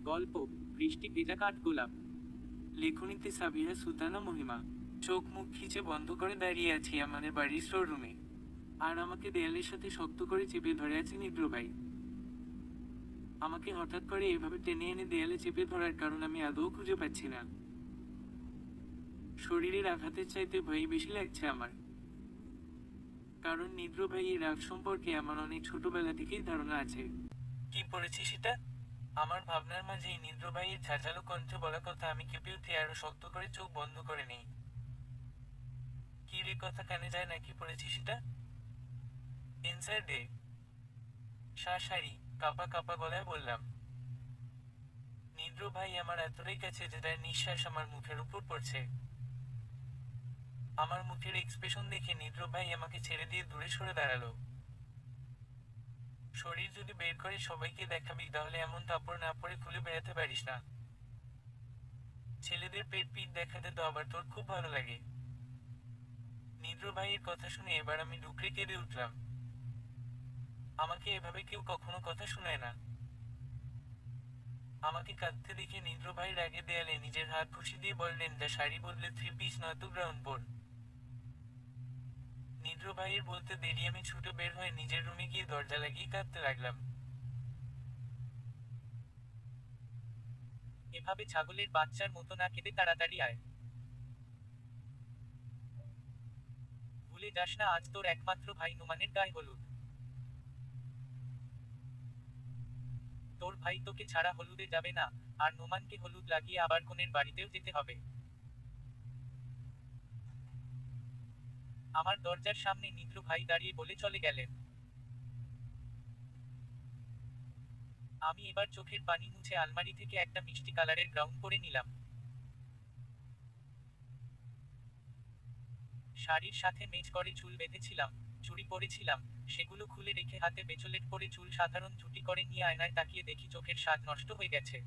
গল্প বৃষ্টি ভেজা কাঠগোলাপ। লেখনীতে সাবিহা সুলতানা মহিমা। চোখ মুখ খিচে বন্ধ করে দাঁড়িয়ে আছি আমাদের বাড়ির স্টোররুমে, আর আমাকে দেয়ালের সাথে শক্ত করে চেপে ধরে আছে নিদ্র ভাই। আমাকে হঠাৎ করে এভাবে টেনে এনে দেয়ালে চেপে ধরার কারণ আমি আদৌ খুঁজে পাচ্ছি না। শরীরের আঘাতের চাইতে ভয় বেশি লাগছে আমার, কারণ নিদ্র ভাই এই রাগ সম্পর্কে আমার অনেক ছোটবেলা থেকেই ধারণা আছে। কি পড়েছি সেটা? আমার ভাবনার মাঝেই নিদ্র ভাইয়ের ঝাঁঝালো কণ্ঠে বলা কথা আমি কেঁপে উঠে আরো শক্ত করে চোখ বন্ধ করে নেই। কি রে, কথা কানে যায় না? কি পড়েছি সেটা? Answer day. শাঁসারি কাপা কাপা গলায় বললাম। নিদ্র ভাই আমার এতটাই কাছে যে তার নিঃশ্বাস আমার মুখের উপর পড়ছে। আমার মুখের এক্সপ্রেশন দেখে নিদ্র ভাই আমাকে ছেড়ে দিয়ে দূরে সরে দাঁড়ালো। শরীর যদি বের করে সবাইকে দেখাবি তাহলে এমন কাপড় না পরে খুলে বেড়াতে পারিস না। ছেলেদের পেট পিট দেখাতে তো আবার তোর খুব ভালো লাগে। নিদ্র ভাইয়ের কথা শুনে এবার আমি ডুকরে কেঁদে উঠলাম। আমাকে এভাবে কেউ কখনো কথা শোনায় না। আমাকে কাঁদতে দেখে নিদ্র ভাই রাগে দেয়ালে নিজের হাত ঘুষি দিয়ে বললেন, যা শাড়ি বদলে 3 পিস নয়তো গ্রাউন্ড বোন। নিদ্র ভাইয়ের বলতে দেরি আমি ছুটে বের হয়ে নিজের রুমে গিয়ে দরজা লাগিয়ে কাঁদতে লাগলাম। এভাবে ছাগলের বাচ্চার মতো না কেঁদে তাড়াতাড়ি আয়। ভুলে যাস না আজ তোর একমাত্র ভাই নোমানের গায়ে হলুদ। তোর ভাই তোকে ছাড়া হলুদে যাবে না, আর নোমানকে হলুদ লাগিয়ে আবার কনের বাড়িতেও যেতে হবে। আমার দরজার সামনে নিদ্র ভাই দাঁড়িয়ে বলে চলে গেলেন। আমি এবার চোখের পানি মুছে আলমারি থেকে একটা মিষ্টি কালারের গ্রাউন পরে নিলাম। শাড়ির সাথে মেচ করে চুল বেঁধেছিলাম, চুড়ি পরেছিলাম, সেগুলো খুলে রেখে হাতে বেচলেট পরে চুল সাধারণ ঝুটি করে নিয়ে আয়নায় তাকিয়ে দেখি চোখের স্বাদ নষ্ট হয়ে গেছে।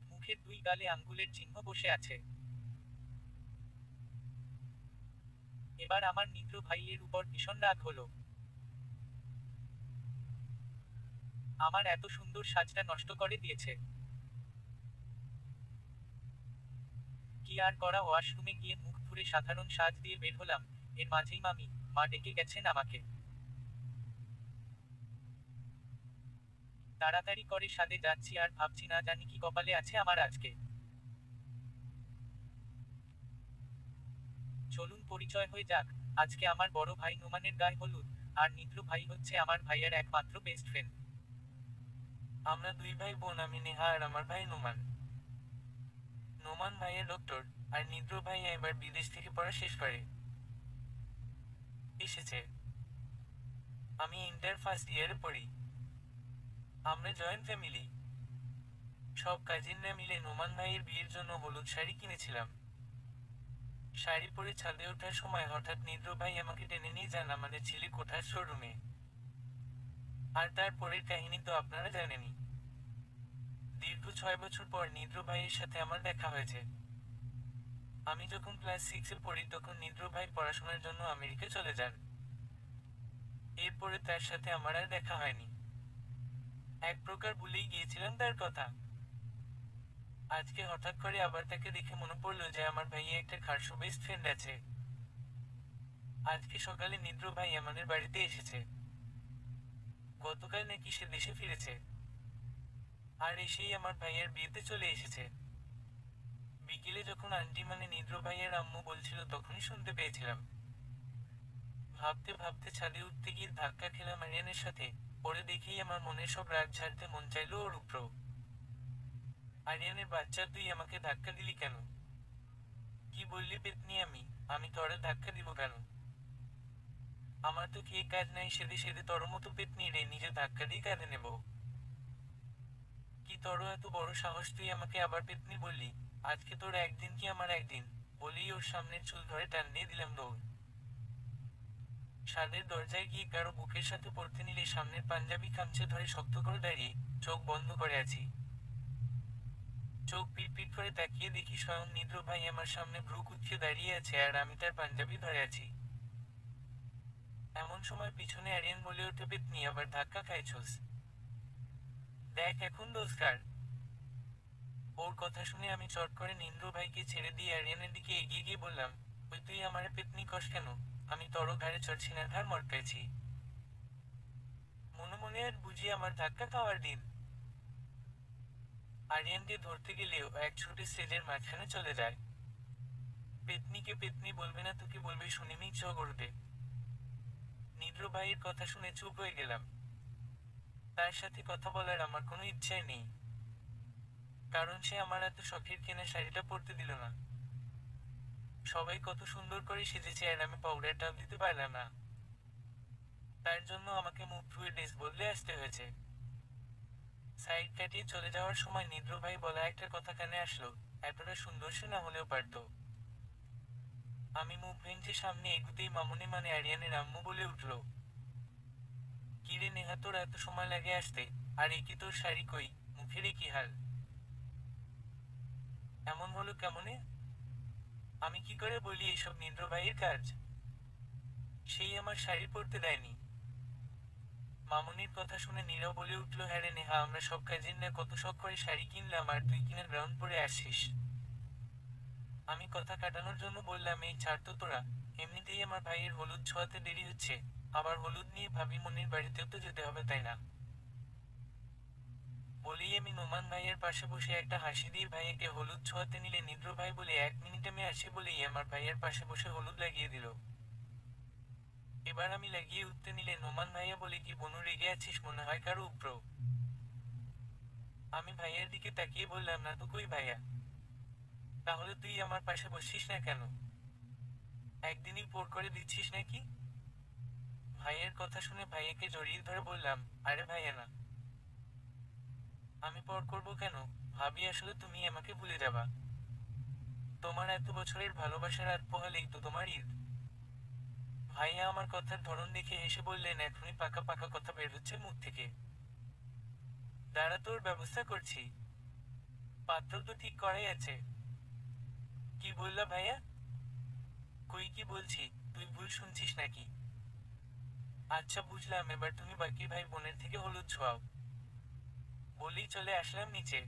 মুখের 2 গালে আঙ্গুলের চিহ্ন বসে আছে। এবার আমার নিদ্র ভাইয়ের উপর ভীষণ রাগ হলো। আমার এত সুন্দর সাজটা নষ্ট করে দিয়েছে। কি আর করা, ওয়াশরুমে গিয়ে মুখ ধুয়ে সাধারণ সাজ দিয়ে বের হলাম। এর মাঝেই মা ডেকে গেছেন আমাকে। তাড়াতাড়ি করে সাদে যাচ্ছি আর ভাবছি না জানি কি কপালে আছে আমার আজকে। চলুন পরিচয় হয়ে যাক। আজকে আমার বড় ভাই নোমানের গায়ে হলুদ, আর নিদ্র ভাই হচ্ছে আমার ভাইয়ের একমাত্র বেস্ট ফ্রেন্ড। আমরা 2 ভাই বোন, আমি নেহা আর আমার ভাই নোমান। নোমান ভাইয়ের ডক্টর, আর নিদ্র ভাই এবার বিদেশ থেকে পড়া শেষ করে এসেছে। আমি ইন্টার ফার্স্ট ইয়ারে পড়ি। আমরা জয়েন্ট ফ্যামিলি। সব কাজিনরা মিলে নোমান ভাইয়ের বিয়ের জন্য হলুদ শাড়ি কিনেছিলাম। শাড়ি পরে ছাদে ওঠার সময় হঠাৎ নিদ্র ভাই আমাকে টেনে নিয়ে যান আমাদের ছেলে কোঠার শোরুমে। আর তারপরের কাহিনী তো আপনারা জানেনই। দীর্ঘ 6 বছর পর নিদ্র ভাইয়ের সাথে আমার দেখা হয়েছে। আমি যখন ক্লাস 6-এ পড়ি তখন নিদ্র ভাই পড়াশোনার জন্য আমেরিকা চলে যান। এরপরে তার সাথে আমার আর দেখা হয়নি। এক প্রকার ভুলেই গিয়েছিলাম তার কথা। আজকে হঠাৎ করে আবার তাকে দেখে মনে পড়লো যে আমার ভাইয়ে একটা খাসু বেস্ট ফ্রেন্ড আছে। আজকে সকালে নিদ্র ভাই আমাদের বাড়িতে এসেছে। গতকাল নাকি সে দেশে ফিরেছে, আর এসেই আমার ভাইয়ের বিয়েতে চলে এসেছে। বিকেলে যখন আন্টি মানে নিদ্র ভাইয়ের আম্মু বলছিল তখনই শুনতে পেয়েছিলাম। ভাবতে ভাবতে ছাদে উঠতে গিয়ে ধাক্কা খেলাম আরিয়ানের সাথে। পরে দেখেই আমার মনের সব রাগ ঝাড়তে মন চাইলো ওর উপর। আরিয়ানের বাচ্চা, তুই আমাকে ধাক্কা দিলি কেন? কি বললি পেতনি? আমি আমি তোরে ধাক্কা দিব কেন? আমার তো কি কাজ নাই সেদে সেদে তোর মতো পেতনি রে নিজে ধাক্কা দিয়ে কাঁধে নেব? কি তোর এত বড় সাহস, তুই আমাকে আবার পেতনি বললি? আজকে তোর একদিন কি আমার একদিন? বলেই ওর সামনের চুল ধরে টান দিয়ে দিলাম দৌড়। ছাদের দরজায় গিয়ে কারো বুকের সাথে পড়তে নিলে সামনের পাঞ্জাবি খামচে ধরে শক্ত করে দাঁড়িয়ে চোখ বন্ধ করে আছি। চোখ পিট পিট করে তাকিয়ে দেখি স্বয়ং নিদ্র ভাই আমার সামনে ভ্রু কুঁচকে দাঁড়িয়ে আছে আর আমি তার পাঞ্জাবি ধরে আছি। এমন সময় পিছনে আরিয়ান বলে ওঠে, পেতনি আবার ধাক্কা খাইছস? দেখ এখন রোজগার। ওর কথা শুনে আমি চট করে নীন্দ্র ভাইকে ছেড়ে দিয়ে আরিয়ানের দিকে এগিয়ে গিয়ে বললাম, ওই তুই আমারে পেতনি কস কেন? আমি তোর ঘাড়ে চড়ছি না, ঘাড় মটকাইছি। মনে মনে আর বুঝি আমার ধাক্কা খাওয়ার দিন। আরিয়ানকে ধরতে গেলেও এক ছুটে স্টেজের মাঝখানে চলে যায়। পেতনিকে পেতনি বলবে না, তোকে বলবে শুনিমেই চ করবে। নীন্দ্র ভাইয়ের কথা শুনে চুপ হয়ে গেলাম। তার সাথে কথা বলার আমার কোনো ইচ্ছাই নেই, কারণ সে আমার এত শখের কেনা শাড়িটা পরতে দিল না। সবাই কত সুন্দর করে সেজেছে আর আমি পাউডারটাও দিতে পারলাম না। তার জন্য আমাকে মুখ ধুয়ে ড্রেস বদলে আসতে হয়েছে। সাইড কাটিয়ে চলে যাওয়ার সময় নীন্দ্র ভাই বলা একটা কথা কানে আসলো, এতটা সুন্দর সে না হলেও পারত। আমি মুখ ভেঙে সামনে এগুতেই মামুনি মানে আরিয়ানের আম্মু বলে উঠল, কিরে নেহা, তোর এত সময় লাগে আসতে? আর একি তোর শাড়ি কই, মুখের কি হাল? এমন হলো কেমনে? আমি কি করে বলি এসব নীন্দ্র ভাইয়ের কাজ? সেই আমার শাড়ি পরতে দেয়নি। মামুনির কথা শুনে নীরব বলে উঠল, হ্যাঁ রে নেহা, আমরা সব কাজের না কত শখ করে শাড়ি কিনলাম আর তুই কিনে গ্রাউন্ড পরে আসিস। আমি কথা কাটানোর জন্য বললাম, এই ছাড় তো তোরা, এমনিতেই আমার ভাইয়ের হলুদ ছোঁয়াতে দেরি হচ্ছে, আবার হলুদ নিয়ে ভাবি মনির বাড়িতেও তো যেতে হবে, তাই না? বলেই আমি নোমান ভাইয়ের পাশে বসে একটা হাসি দিয়ে ভাইয়াকে হলুদ ছোঁয়াতে নিলে নীন্দ্র ভাই বলে 1 মিনিট আমি আসি বলেই আমার ভাইয়ের পাশে বসে হলুদ লাগিয়ে দিল। এবার আমি লাগিয়ে উঠতে নিলে নোমান ভাইয়া বলে, কি বনু রেগে আছিস মনে হয় কারো উপর? আমি ভাইয়ার দিকে তাকিয়ে বললাম, না তো কই ভাইয়া। তাহলে তুই আমার পাশে বসিস না কেন? একদিনই পোর করে দিচ্ছিস নাকি? ভাইয়ের কথা শুনে ভাইয়াকে জড়িয়ে ধরে বললাম, আরে ভাইয়া না, আমি পর করব কেন? ভাবি আসলে তুমি আমাকে ভুলে যাবা। তোমার এত বছরের ভালোবাসার রাত পোহালেই তো তোমার ঈদ। ভাইয়া আমার কথার ধরন দেখে হেসে বললেন, এখনই পাকা পাকা কথা বের হচ্ছে মুখ থেকে। দাঁড়া, তোর ব্যবস্থা করছি। পাত্র তো ঠিক করাই আছে। কি বললা ভাইয়া? কই কি বলছি, তুই ভুল শুনছিস নাকি? আচ্ছা বুঝলাম, এবার তুমি বাকি ভাই বোনের থেকে হলুদ ছোঁয়াও। বলেই চলে আসলাম নিচে।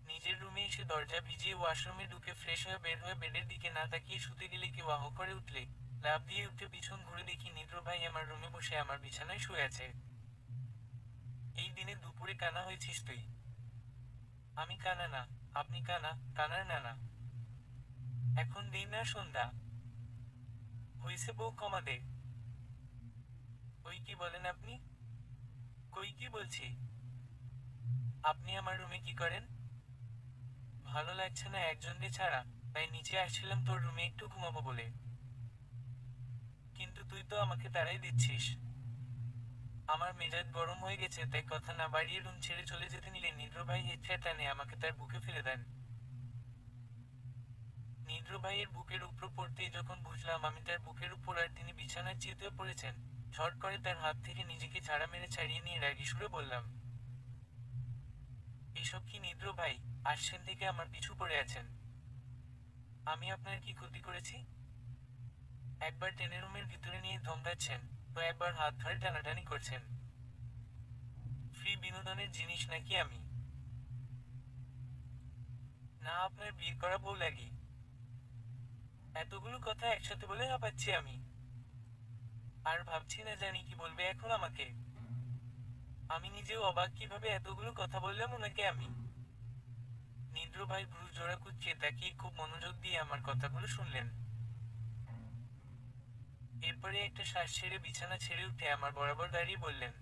নিজের রুমে এসে দরজা ভিজিয়ে ওয়াশরুমে ঢুকে ফ্রেশ হয়ে বের হয়ে বেডের দিকে না তাকিয়ে শুতে গেলে কেউ আহ করে উঠলে লাফ দিয়ে উঠে পিছন ঘুরে দেখি নীন্দ্র ভাই আমার রুমে বসে আমার বিছানায় শুয়ে আছে। এই দিনে দুপুরে কানা হয়েছিস তুই? আমি কানা না। আপনি কানা, কানার নানা। এখন দিন না সন্ধ্যা হইছে, বউ কমা দে। ওই কি বলেন আপনি? কই কি বলছি? আপনি আমার রুমে কি করেন? ভালো লাগছে না একজনকে ছাড়া, তাই নিচে আসছিলাম তোর রুমে একটু ঘুমাবো বলে। কিন্তু তুই তো আমাকে তাড়াই দিচ্ছিস। আমার মেজাজ গরম হয়ে গেছে, তাই কথা না বাড়িয়ে রুম ছেড়ে চলে যেতে নিলে নীন্দ্র ভাই হেঁচড়ে টানে আমাকে তার বুকে ফেলে দেন। নীন্দ্র ভাইয়ের বুকের উপর পড়তেই যখন বুঝলাম আমি তার বুকের উপর আর তিনি বিছানায় চিতে পড়েছেন, ঝট করে তার হাত থেকে নিজেকে ঝাড়া মেরে ছাড়িয়ে নিয়ে রাগী সুরে বললাম, এসব কি নীন্দ্র ভাই? আসছেন থেকে আমার পিছু পড়ে আছেন। আমি আপনার কি ক্ষতি করেছি? একবার টেনে রুমের ভিতরে নিয়ে ধমকাচ্ছেন, তো একবার হাত ধরে টানাটানি করছেন। ফ্রি বিনোদনের জিনিস নাকি আমি? না আপনার বিয়ে করা বউ লাগি? এতগুলো কথা একসাথে বলে হাঁপাচ্ছি আমি। আর ভাবছি না জানি কি বলবে এখন আমাকে। আমি নিজেও অবাক, কিভাবে এতগুলো কথা বললাম ওনাকে আমি। নীন্দ্র ভাই ভ্রু জোড়া কুঁচকে তাকিয়ে খুব মনোযোগ দিয়ে আমার কথাগুলো শুনলেন। এরপরে একটা শ্বাস ছেড়ে বিছানা ছেড়ে উঠে আমার বরাবর দাঁড়িয়ে বললেন,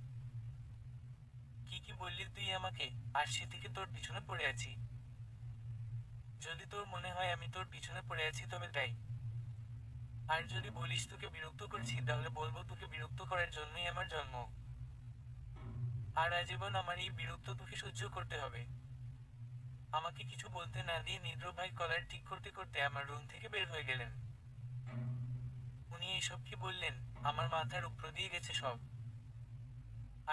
কি কি বললি তুই আমাকে? আর সে থেকে তোর পিছনে পড়ে আছি। যদি তোর মনে হয় আমি তোর পিছনে পড়ে আছি তবে তাই। আর যদি বলিস তোকে বিরক্ত করছি তাহলে বলবো তোকে বিরক্ত করার জন্যই আমার জন্ম। আর আজীবন আমার এই বিরক্ত তোকে সহ্য করতে হবে। আমাকে কিছু বলতে না দিয়ে নীন্দ্র ভাই কলার ঠিক করতে করতে আমার রুম থেকে বের হয়ে গেলেন। উনি এসব কি বললেন? আমার মাথার উপর দিয়ে গেছে সব।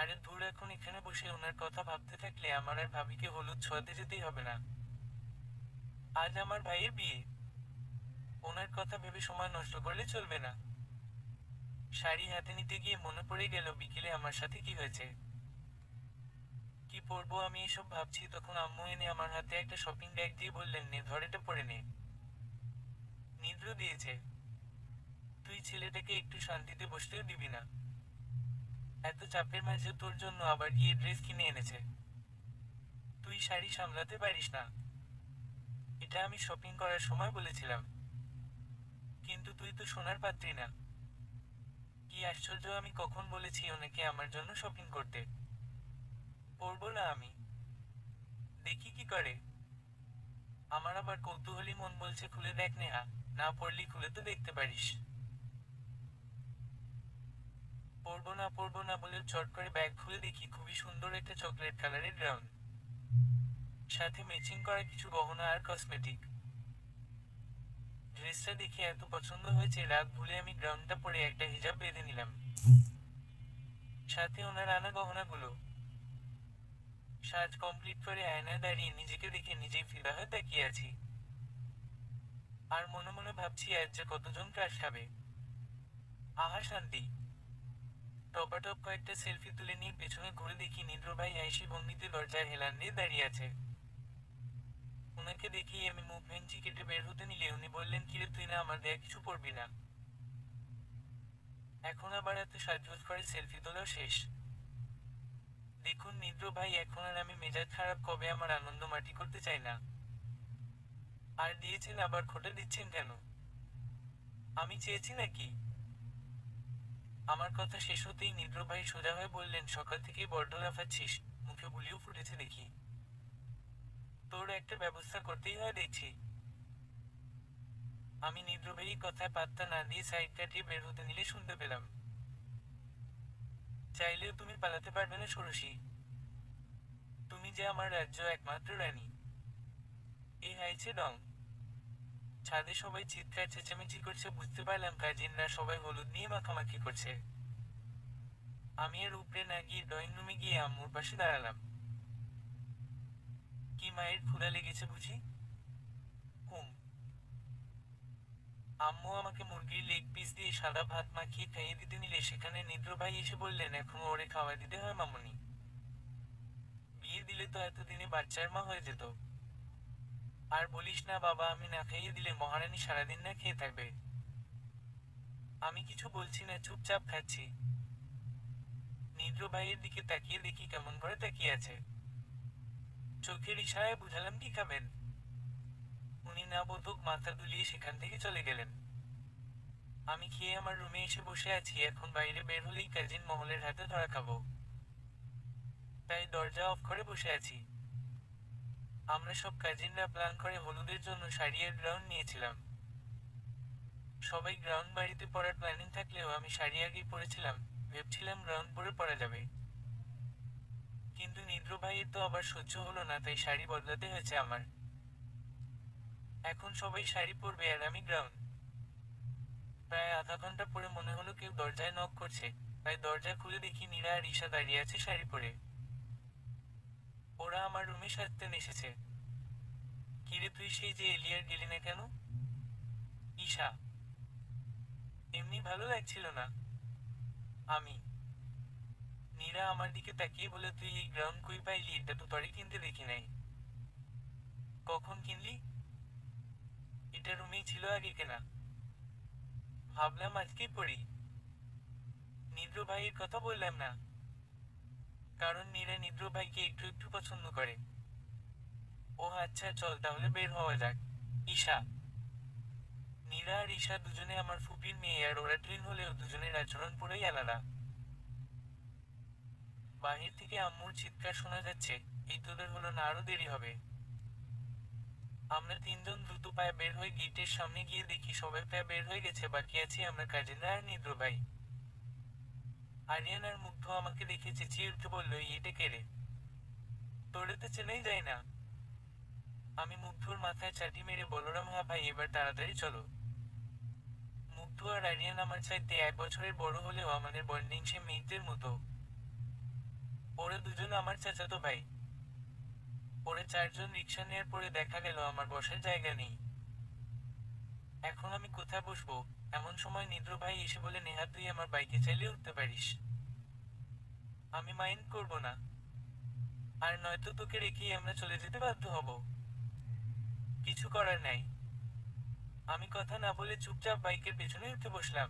আরে ধুর, এখন এখানে বসে ওনার কথা ভাবতে থাকলে আমার আর ভাবিকে হলুদ ছোঁয়াতে যেতেই হবে না। আজ আমার ভাইয়ের বিয়ে, ওনার কথা ভেবে সময় নষ্ট করলে চলবে না। শাড়ি হাতে নিতে গিয়ে মনে পড়ে গেল বিকেলে আমার সাথে কি হয়েছে। কি পরবো আমি এসব ভাবছি, তখন আম্মু এনে আমার হাতে একটা শপিং ব্যাগ দিয়ে বললেন, নে ধর, এটা পরে নে। নিদ্র দিয়েছে, তুই ছেলেটাকে একটু শান্তিতে বসতেও দিবি না? এত চাপের মাঝে তোর জন্য আবার গিয়ে ড্রেস কিনে এনেছে। তুই শাড়ি সামলাতে পারিস না? এটা আমি শপিং করার সময় বলেছিলাম, কিন্তু তুই তো সোনার পাত্রী না। কি আশ্চর্য, আমি কখন বলেছি ওনাকে আমার জন্য শপিং করতে? পরবো না আমি, দেখি কি করে। আমার আবার কৌতূহলী মন বলছে, খুলে দেখ নেহা, না পড়লি খুলে তো দেখতে পারিস। পরবো না বলে চট করে ব্যাগ খুলে দেখি খুবই সুন্দর একটা চকলেট কালারের গাউন, সাথে ম্যাচিং করা কিছু গহনা আর কসমেটিক। ড্রেসটা দেখে এত পছন্দ হয়েছে, রাগ ভুলে আমি গাউনটা পরে একটা হিজাব বেঁধে নিলাম, সাথে ওনার আনা গহনাগুলো। সাজ কমপ্লিট করে আয়নায় দাঁড়িয়ে নিজেকে দেখে নিজেই ফিদা হয়ে তাকিয়ে আছি। আর মনে মনে ভাবছি, আজ যে কতজন ক্রাশ খাবে। আহা শান্তি। টপাটপ কয়েকটা সেলফি তুলে নিয়ে পেছনে ঘুরে দেখি নিদ্র ভাই আইসি ভঙ্গিতে দরজায় হেলান দিয়ে দাঁড়িয়ে আছে। ওনাকে দেখেই আমি মুখ ভেঙচি কেটে বের হতে নিলে উনি বললেন, কিরে তুই না আমার দেয়া কিছু পড়বি না? এখন আবার এত সাজগোজ করে সেলফি তোলাও শেষ? দেখুন নিদ্র ভাই, এখন আর আমি মেজাজ খারাপ কবে আমার আনন্দ মাটি করতে চাই না। আর দিয়েছেন আবার খোটা দিচ্ছেন কেন? আমি চেয়েছি নাকি? আমার কথা শেষ হতেই নিদ্র ভাই সোজা হয়ে বললেন, সকাল থেকেই বড্ড লাফাচ্ছিস, মুখে বুলিও ফুটেছে দেখি। তোর একটা ব্যবস্থা করতেই হয় দেখছি। আমি নিদ্র ভাইয়ের কথায় পাত্তা না দিয়ে সাইড কাটিয়ে বের হতে নিলে শুনতে পেলাম, চাইলেও তুমি পালাতে পারবে না ষোড়শী। তুমি যে আমার রাজ্য একমাত্র রানী। এ হাইছে ডং। ছাদে সবাই চিৎকার চেঁচামেচি করছে, বুঝতে পারলাম কাজিনরা সবাই হলুদ নিয়ে মাখামাখি করছে। আমি আর উপরে না গিয়ে ড্রয়িং রুমে গিয়ে আম্মুর পাশে দাঁড়ালাম। কি মায়ের ক্ষুধা লেগেছে বুঝি? হুম। আম্মু আমাকে মুরগির লেগ পিস দিয়ে সাদা ভাত মাখিয়ে খাইয়ে দিতে নিলে সেখানে নিদ্র ভাই এসে বললেন, এখনো ওরে খাওয়া দিতে হয় মামুনি। বিয়ে দিলে তো এতদিনে বাচ্চার মা হয়ে যেত। আর বলিস না বাবা, আমি না খাইয়ে দিলে মহারানী সারাদিন না খেয়ে থাকবে। আমি কিছু বলছি না, চুপচাপ খাচ্ছি। নিদ্র ভাইয়ের দিকে তাকিয়ে দেখি কেমন করে তাকিয়ে আছে। চোখের ইশারায় বুঝালাম কি খাবেন। উনি না বোধক মাথা দুলিয়ে সেখান থেকে চলে গেলেন। আমি খেয়ে আমার রুমে এসে বসে আছি, এখন বাইরে বের হলেই কাজিন মহলের হাতে ধরা খাবো, তাই দরজা অফ করে বসে আছি। আমরা সব কাজিনরা প্ল্যান করে হলুদের জন্য শাড়ি আর গ্রাউন্ড নিয়েছিলাম। সবাই গ্রাউন্ড বাড়িতে পরার প্ল্যানিং থাকলেও আমি শাড়ি আগেই পরেছিলাম, ভেবছিলাম গ্রাউন্ড পরে পরা যাবে। কিন্তু নিদ্র ভাইয়ের তো আবার সহ্য হলো না, তাই শাড়ি বদলাতে হয়েছে আমার। এখন সবাই শাড়ি পরবে আর আমি গ্রাউন্ড। প্রায় আধা ঘন্টা পরে মনে হলো কেউ দরজায় নক করছে, তাই দরজা খুলে দেখি নীরা আর ঈশা দাঁড়িয়ে আছে শাড়ি পরে। ওরা আমার রুমে সাজতে এসেছে। কিরে তুই সেই যে এলিয়ার গেলি না কেন? ঈশা, এমনি ভালো লাগছিল না। আমি। নীরা আমার দিকে তাকিয়ে বলে, তুই এই গ্রাউন্ড কই পাইলি? এটা তো তরে কিনতে দেখি নাই। কখন কিনলি? এটা রুমেই ছিল আগে কেনা। ভাবলাম আজকেই পড়ি। নিদ্র ভাইয়ের কথা বললাম না, কারণ নীরা নিদ্র ভাইকে একটু একটু পছন্দ করে। ও আচ্ছা, চল তাহলে বের হওয়া যাক। ঈশা। নীরা আর ঈশা দুজনে আমার ফুপির মেয়ে, আর ওরা টুইন হলেও দুজনের আচরণ পুরোই আলাদা। বাহির থেকে আম্মুর চিৎকার শোনা যাচ্ছে, এই তোদের হলো না, আরো দেরি হবে। আমরা তিনজন দ্রুত পায়ে বের হয়ে গেটের সামনে গিয়ে দেখি সবাই প্রায় বের হয়ে গেছে, বাকি আছি আমরা কাজিনরা আর নিদ্র ভাই। আরিয়ান আর মুগ্ধ আমাকে দেখে চেঁচিয়ে উঠে বলল, এটা কে রে? তোরে তো চেনাই যায় না। আমি মুগ্ধর মাথায় চাটি মেরে, বলরাম হ্যাঁ ভাই, এবার তাড়াতাড়ি চলো। মুগ্ধ আর আরিয়ান আমার চাইতে 1 বছরের বড় হলেও আমাদের বন্ডিং সে মেয়েদের মতো। ওরা দুজন আমার চাচাতো ভাই। ওরা চারজন রিক্সা নেয়ার পরে দেখা গেল আমার বসার জায়গা নেই। এখন আমি কোথায় বসবো? এমন সময় নিদ্র ভাই এসে বলে, নেহা তুই আমার বাইকে চাইলে উঠতে পারিস। আমি মাইন্ড করব না। আর নয়তো তোকে রেখেই আমরা চলে যেতে বাধ্য হব। কিছু করার নাই। আমি কথা না বলে চুপচাপ বাইকের পেছনে উঠে বসলাম।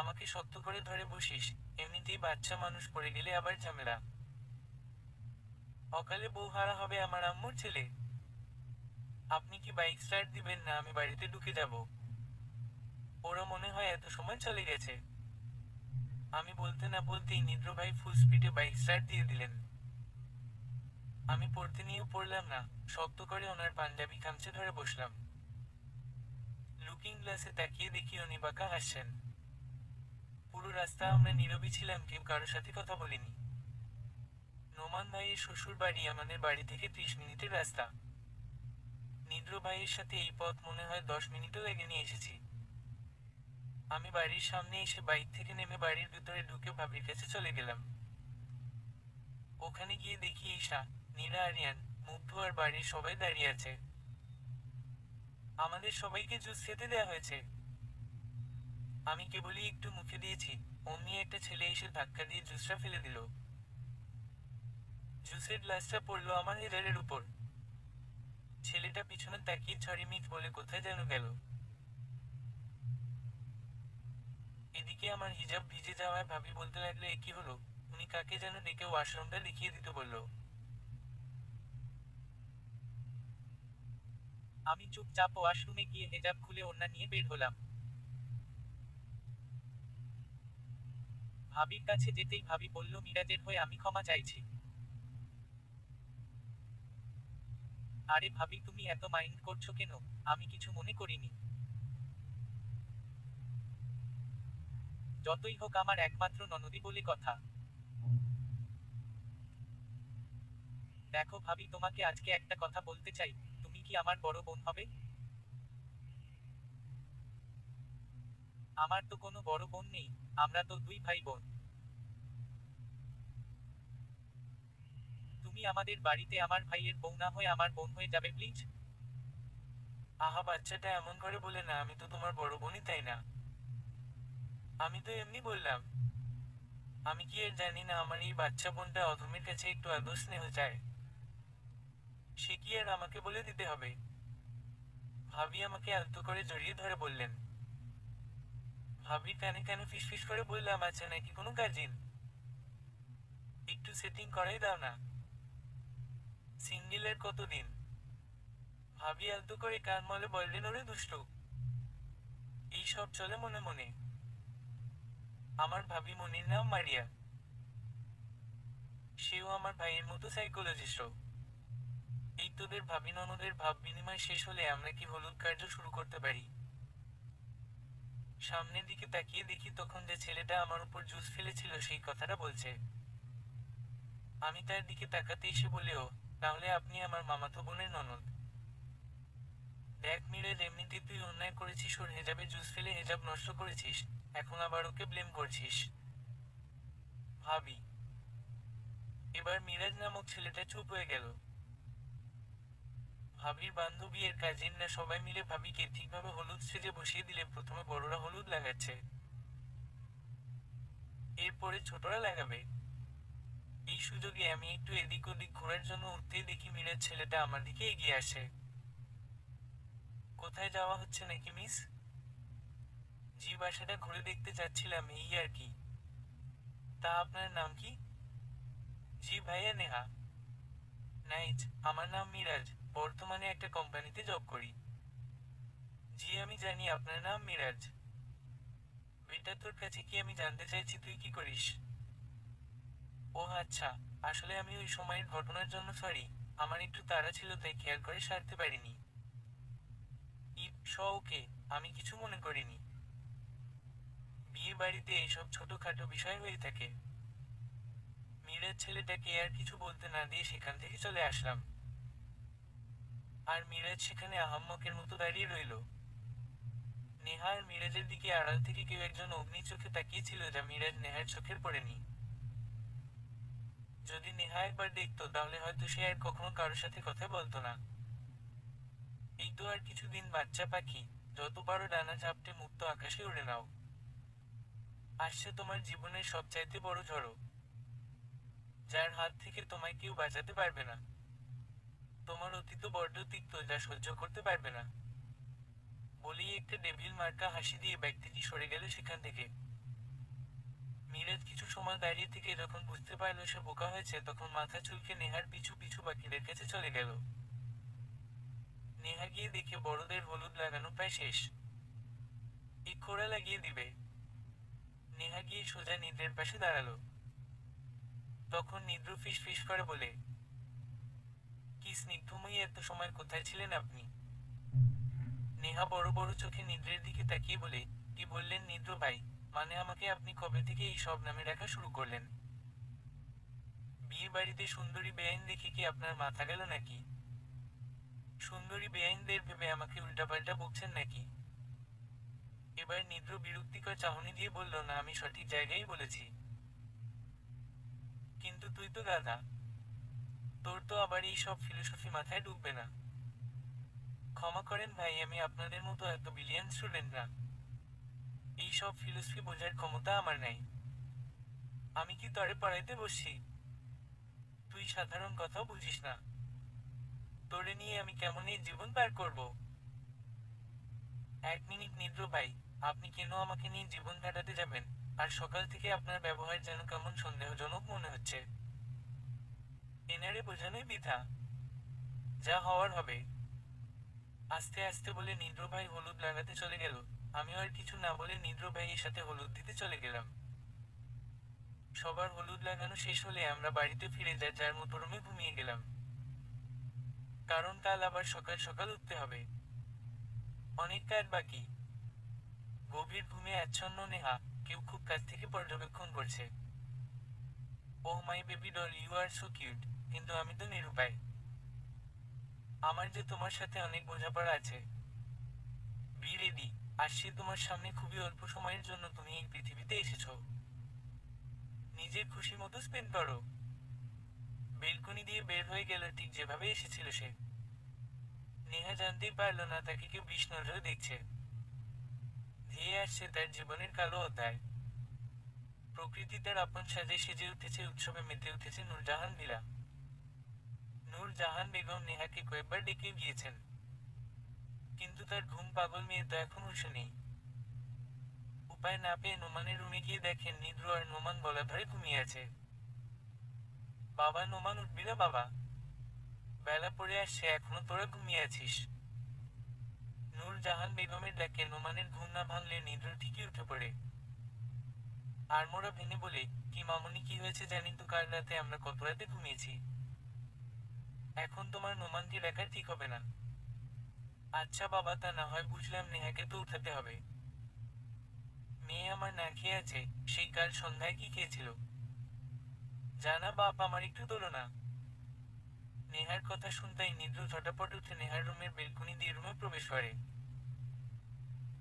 আমাকে শক্ত করে ধরে বসিস, এমনিতেই বাচ্চা মানুষ পড়ে গেলে আবার ঝামেলা। অকালে বউ হারা হবে আমার আম্মুর ছেলে। আপনি কি বাইক স্টার্ট দিবেন না আমি বাড়িতে ঢুকে যাব? ওরা মনে হয় এত সময় চলে গেছে। আমি বলতে না বলতেই নিদ্র ভাই ফুল স্পিডে বাইক স্টার্ট দিয়ে দিলেন। আমি পড়তে নিয়েও পড়লাম না, শক্ত করে ওনার পাঞ্জাবি খামচে ধরে বসলাম। লুকিং গ্লাসে তাকিয়ে দেখি উনি বাঁকা হাসছেন। পুরো রাস্তা আমরা নীরবই ছিলাম, কেউ কারোর সাথে কথা বলিনি। নোমান ভাইয়ের শ্বশুর বাড়ি আমাদের বাড়ি থেকে 30 মিনিটের রাস্তা। নিদ্র ভাইয়ের সাথে এই পথ মনে হয় 10 মিনিটও লেগে নিয়ে এসেছি। আমি বাড়ির সামনে এসে বাইক থেকে নেমে বাড়ির ভিতরে ঢুকে ভাবির কাছে চলে গেলাম। ওখানে গিয়ে দেখি ঈশা, নীরা, আরিয়ান, মুগ্ধ আর বাড়ির সবাই দাঁড়িয়ে আছে। আমাদের সবাইকে জুস খেতে দেয়া হয়েছে। আমি কেবলই একটু মুখে দিয়েছি, অমনি একটা ছেলে এসে ধাক্কা দিয়ে জুসটা ফেলে দিল। জুসের গ্লাসটা পড়লো আমার হেডারের উপর। ছেলেটা পিছনে তাকিয়ে ছড়িমিট বলে কোথায় যেন গেল। এদিকে আমার হিজাব ভিজে যাওয়ায় ভাবি বলতে লাগলো এ কি হলো, উনি কাকে যেন ডেকে ওয়াশরুমটা দেখিয়ে দিতে বলল। আমি চুপচাপ ওয়াশরুমে গিয়ে হেজাব খুলে ওড়না নিয়ে বের হলাম। ভাবির কাছে যেতেই ভাবি বলল মিরাজের হয়ে আমি ক্ষমা চাইছি। আরে ভাবি তুমি এত মাইন্ড করছো কেন? আমি কিছু মনে করিনি। যতই হোক আমার একমাত্র ননদী বলে কথা। দেখো ভাবি তোমাকে আজকে একটা কথা বলতে চাই, তুমি কি আমার বড় বোন হবে? আমার তো কোনো বড় বোন নেই, আমরা তো দুই ভাই বোন। তুমি আমাদের বাড়িতে আমার ভাইয়ের বউ না হয়ে আমার বোন হয়ে যাবে প্লিজ। আহা বাচ্চাটা এমন করে বলে না, আমি তো তোমার বড় বোনই তাই না। আমি তো এমনি বললাম। আমি কি এর জানি না আমার এই বাচ্চা বোনটা অধমের কাছে একটু আদর স্নেহ চায়? সে কি আর আমাকে বলে দিতে হবে? ভাবি আমাকে আলতো করে জড়িয়ে ধরে বললেন। ভাবি কানে কানে ফিসফিস করে বললাম আচ্ছা নাকি কোনো কাজিন? একটু সেটিং করাই দাও না। সিঙ্গেলের কতদিন? ভাবি আলতো করে কান মলে বললেন ওরে দুষ্টু। এই সব চলে মনে মনে। আমার ভাবি মনির নাম মারিয়া। সেও আমার ভাইয়ের মতো সাইকোলজিস্ট। এই তোদের ভাবি ননদের ভাব বিনিময় শেষ হলে আমরা কি হলুদ কার্য শুরু করতে পারি? সামনের দিকে তাকিয়ে দেখি তখন যে ছেলেটা আমার উপর জুস ফেলেছিল সেই কথাটা বলছে। আমি তার দিকে তাকাতে এসে বলেও, তাহলে আপনি আমার মামাতো বোনের ননদ। দেখ মিরাজ, এমনিতে তুই অন্যায় করেছিস, ওর হেজাবে জুস ফেলে হেজাব নষ্ট করেছিস, এখন আবার ওকে ব্লেম করছিস। ভাবি। এবার মিরাজ নামক ছেলেটা চুপ হয়ে গেল। ভাবির বান্ধবী এর কাজিনরা সবাই মিলে ভাবিকে ঠিকভাবে হলুদ সেজে বসিয়ে দিলে প্রথমে বড়রা হলুদ লাগাচ্ছে, এরপরে ছোটরা লাগাবে। এই সুযোগে আমি একটু এদিক ওদিক ঘোরার জন্য উঠতেই দেখি মিরাজ ছেলেটা আমার দিকে এগিয়ে আসে। কোথায় যাওয়া হচ্ছে নাকি মিস? জি বাসাটা ঘুরে দেখতে চাচ্ছিলাম এই আর কি। তা আপনার নাম কি? জি ভাইয়া নেহা। নাইস। আমার নাম মিরাজ, বর্তমানে একটা কোম্পানিতে জব করি। জি আমি জানি আপনার নাম মিরাজ। বেটা তোর কাছে কি আমি জানতে চাইছি তুই কি করিস? ও আচ্ছা, আসলে আমি ওই সময়ের ঘটনার জন্য সরি, আমার একটু তাড়া ছিল তাই খেয়াল করে সারতে পারিনি। ওকে, আমি কিছু মনে করিনি। বিয়ে বাড়িতে এইসব ছোটখাটো বিষয় হয়ে থাকে। মিরাজ ছেলেটাকে আর কিছু বলতে না দিয়ে সেখান থেকে চলে আসলাম। আর মিরাজ সেখানে আহাম্মকের মতো দাঁড়িয়ে রইল। নেহা আর মিরাজের দিকে আড়াল থেকে কেউ একজন অগ্নি চোখে তাকিয়েছিল, যা মিরাজ নেহার চোখের পড়েনি। যদি নেহা একবার দেখতো তাহলে হয়তো সে আর কখনো কারোর সাথে কথা বলতো না। এই তো আর কিছুদিন বাচ্চা পাখি, যত পারো ডানা চাপটে মুক্ত আকাশে উড়ে নাও। আসছে তোমার জীবনের সবচাইতে বড় ঝড়। যার হাত থেকে তোমায় কেউ বাঁচাতে পারবে না। তোমার অতীত বড্ড তিক্ত, যা সহ্য করতে পারবে না। বলেই একটা ডেভিল মার্কা হাসি দিয়ে ব্যক্তিটি সরে গেল সেখান থেকে। মিরাজ কিছু সময় দাঁড়িয়ে থেকে যখন বুঝতে পারল সে বোকা হয়েছে, তখন মাথা চুলকে নেহার পিছু পিছু বাকিদের কাছে চলে গেল। নেহা গিয়ে দেখে বড়দের হলুদ লাগানো প্রায় শেষ। এই খোড়া লাগিয়ে দিবে। নেহা গিয়ে সোজা নিদ্রের পাশে দাঁড়ালো। তখন নিদ্র ফিস ফিস করে বলে, কি স্নিগ্ধময়ী, এত সময় কোথায় ছিলেন আপনি? নেহা বড় বড় চোখে নিদ্রের দিকে তাকিয়ে বলে, কি বললেন নিদ্র ভাই? মানে আমাকে আপনি কবে থেকে এই সব নামে ডাকা শুরু করলেন? বিয়ে বাড়িতে সুন্দরী বেআইন দেখে কি আপনার মাথা গেল নাকি? সুন্দরী বেআইনদের ভেবে আমাকে উল্টাপাল্টা বকছেন নাকি? এবার নিদ্র বিরক্তিকর চাহনি দিয়ে বলল, না, আমি সঠিক জায়গায় বলেছি। কিন্তু তুই তো গাধা, তোর তো আবার এই সব ফিলোসফি মাথায় ঢুকবে না। ক্ষমা করেন ভাই, আমি আপনাদের মতো এত ব্রিলিয়ান্ট স্টুডেন্ট না। এই সব ফিলোসফি বোঝার ক্ষমতা আমার নাই। আমি কি তরে পড়াইতে বসছি? তুই সাধারণ কথাও বুঝিস না। তোরে নিয়ে আমি কেমন এই জীবন পার করব? এক মিনিট নিদ্র ভাই, আপনি কেন আমাকে নিয়ে জীবন কাটাতে যাবেন? আর সকাল থেকে আপনার ব্যবহার যেন কেমন সন্দেহজনক মনে হচ্ছে। এনারে বোঝানোই বৃথা, যা হওয়ার হবে। আস্তে আস্তে বলে নিদ্র ভাই হলুদ লাগাতে চলে গেল। আমিও আর কিছু না বলে নিদ্র ভাইয়ের সাথে হলুদ দিতে চলে গেলাম। সবার হলুদ লাগানো শেষ হলে আমরা বাড়িতে ফিরে যার যার মতো রুমে ঘুমিয়ে গেলাম। কারণ কাল আবার সকাল সকাল উঠতে হবে। অনেক কাজ বাকি। গভীর ঘুমে আচ্ছন্ন নেহা। কেউ খুব কাছ থেকে পর্যবেক্ষণ করছে। Oh my baby doll, you are so cute. কিন্তু আমি তো নিরুপায়। আমার যে তোমার সাথে অনেক বোঝাপড়া আছে। Be ready. আসছি তোমার সামনে খুবই অল্প সময়ের জন্য, তুমি এই পৃথিবীতে এসেছো। নিজের খুশি মতো স্পেন্ড করো। বেলকনি দিয়ে বের হয়ে গেল ঠিক যেভাবে এসেছিল সে। নেহা জানতেই পারল না তাকে কেউ বিষ নজরে দেখছে। ধেয়ে আসছে তার জীবনের কালো অধ্যায়। প্রকৃতি তার আপন সাজে সেজে উঠেছে, উৎসবে মেতে উঠেছে নূরজাহান বিলা। নূরজাহান বেগম নেহাকে কয়েকবার ডেকে গিয়েছেন, কিন্তু তার ঘুম পাগল মেয়ে তো এখন উঠে নেই। উপায় না পেয়ে নোমানের রুমে গিয়ে দেখেন নিদ্র আর নোমান গলা ধরে ঘুমিয়ে আছে। বাবা নোমান, উঠবি না বাবা? বেলা পড়ে আসছে, এখনো তোরা ঘুমিয়ে আছিস? নূরজাহান বেগমের ডাকে নোমানের ঘুম না ভাঙলে নিদ্র ঠিকই উঠে পড়ে। আড়মোড়া ভেঙে বলে, কি মামুনি, কি হয়েছে জানি তো, কাল রাতে আমরা কত রাতে ঘুমিয়েছি। এখন তোমার নোমানকে ডাকা ঠিক হবে না। আচ্ছা বাবা, তা না হয় বুঝলাম, নেহাকে তো উঠাতে হবে। মেয়ে আমার না খেয়ে আছে। সেই কাল সন্ধ্যায় কি খেয়েছিল জানা বাপ, আমার একটু তোলো না। নেহার কথা শুনতেই নিদ্র ঝটাপট উঠে নেহার রুমের বেলকুনি দিয়ে রুমে প্রবেশ করে।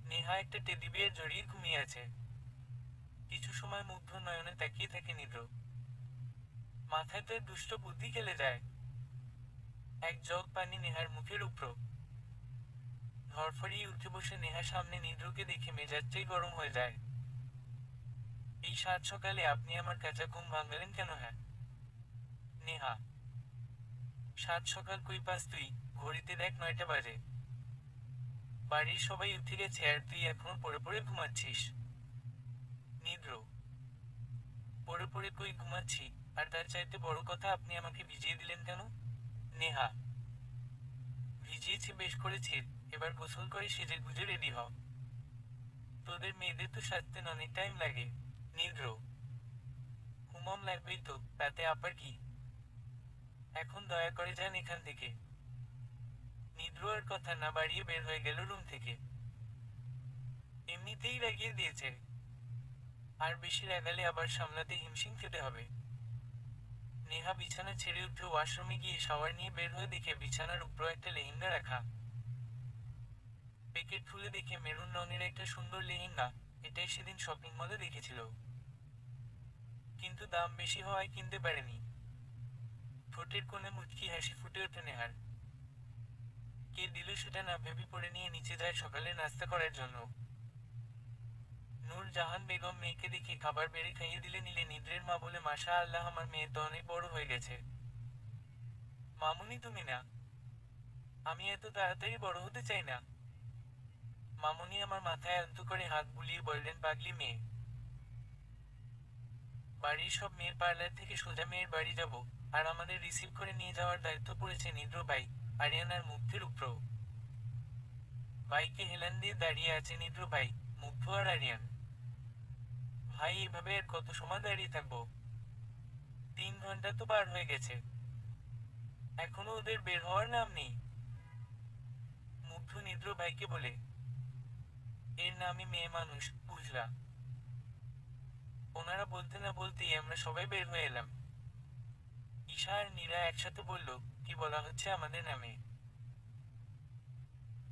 নেহা একটা টেডি বিয়ার জড়িয়ে ঘুমিয়ে আছে। কিছু সময় মুগ্ধ নয়নে তাকিয়ে থাকে নিদ্র। মাথায় তার দুষ্ট বুদ্ধি খেলে যায়। এক জগ পানি নেহার মুখের উপর। ধরফরিয়ে উঠে বসে নেহার সামনে নিদ্রকে দেখে মেজাজটাই গরম হয়ে যায়। এই সাত সকালে আপনি আমার কাঁচা ঘুম ভাঙালেন কেন? হ্যাঁ নেহা, সাত সকাল কই পাস তুই? ঘড়িতে দেখ 9টা বাজে। বাড়ির সবাই উঠে গেছে আর তুই এখনো পড়ে পড়ে ঘুমাচ্ছিস। নিদ্র, পড়ে পড়ে কই ঘুমাচ্ছি? আর তার চাইতে বড় কথা, আপনি আমাকে ভিজিয়ে দিলেন কেন? নেহা, ভিজিয়েছি, বেশ করেছি। এবার গোসল করে সেজে গুজে রেডি হ। তোদের মেয়েদের তো সাজতে অনেক টাইম লাগে। নিদ্র, হুমম লাগবেই তো, তাতে আবার কি? এখন দয়া করে যান এখান থেকে। নিদ্র আর কথা না বাড়িয়ে বের হয়ে গেল রুম থেকে। এমনিতেই রাগিয়ে দিয়েছে, আর বেশি রাগালে আবার সামলাতে হিমশিম খেতে হবে। নেহা বিছানা ছেড়ে উঠে ওয়াশরুমে গিয়ে শাওয়ার নিয়ে বের হয়ে দেখে বিছানার উপর একটা লেহেঙ্গা রাখা। প্যাকেট খুলে দেখে মেরুন রঙের একটা সুন্দর লেহেঙ্গা। এটাই সেদিন শপিং মলে দেখেছিল, কিন্তু দাম বেশি হওয়ায় কিনতে পারেনি। ঠোঁটের কোণে মুচকি হাসি ফুটে ওঠে নেহার। কে দিল সেটা না ভেবে পড়ে নিয়ে নিচে যায় সকালে নাস্তা করার জন্য। নূরজাহান বেগম মেয়েকে দেখে খাবার বেড়ে খাইয়ে দিলে নিলে নিদ্রের মা বলে, মাশা আল্লাহ, আমার মেয়ে তো অনেক বড় হয়ে গেছে। মামুনি তুমি না? আমি এত তাড়াতাড়ি বড় হতে চাই না। মামুনি আমার মাথায় আলতো করে হাত বুলিয়ে বললেন, পাগলি মেয়ে। বাড়ির সব মেয়ের পার্লার থেকে সোজা মেয়ের বাড়ি যাব, আর আমাদের রিসিভ করে নিয়ে যাওয়ার দায়িত্ব পড়েছে নিদ্র ভাই, আরিয়ানার মুগ্ধের উপর। বাইকে হেলান দিয়ে দাঁড়িয়ে আছে নিদ্র ভাই, মুগ্ধ আর আরিয়ান। ভাই এভাবে আর কত সময় দাঁড়িয়ে থাকবো? 3 ঘন্টা তো পার হয়ে গেছে, এখনো ওদের বের হওয়ার নাম নেই। মুগ্ধ নিদ্র ভাইকে বলে, এর নামই মেয়ে মানুষ, বুঝলা? ওনারা বলতে না বলতেই আমরা সবাই বের হয়ে এলাম। ঈশা আর নীরা একসাথে বলল, কি বলা হচ্ছে আমাদের নামে?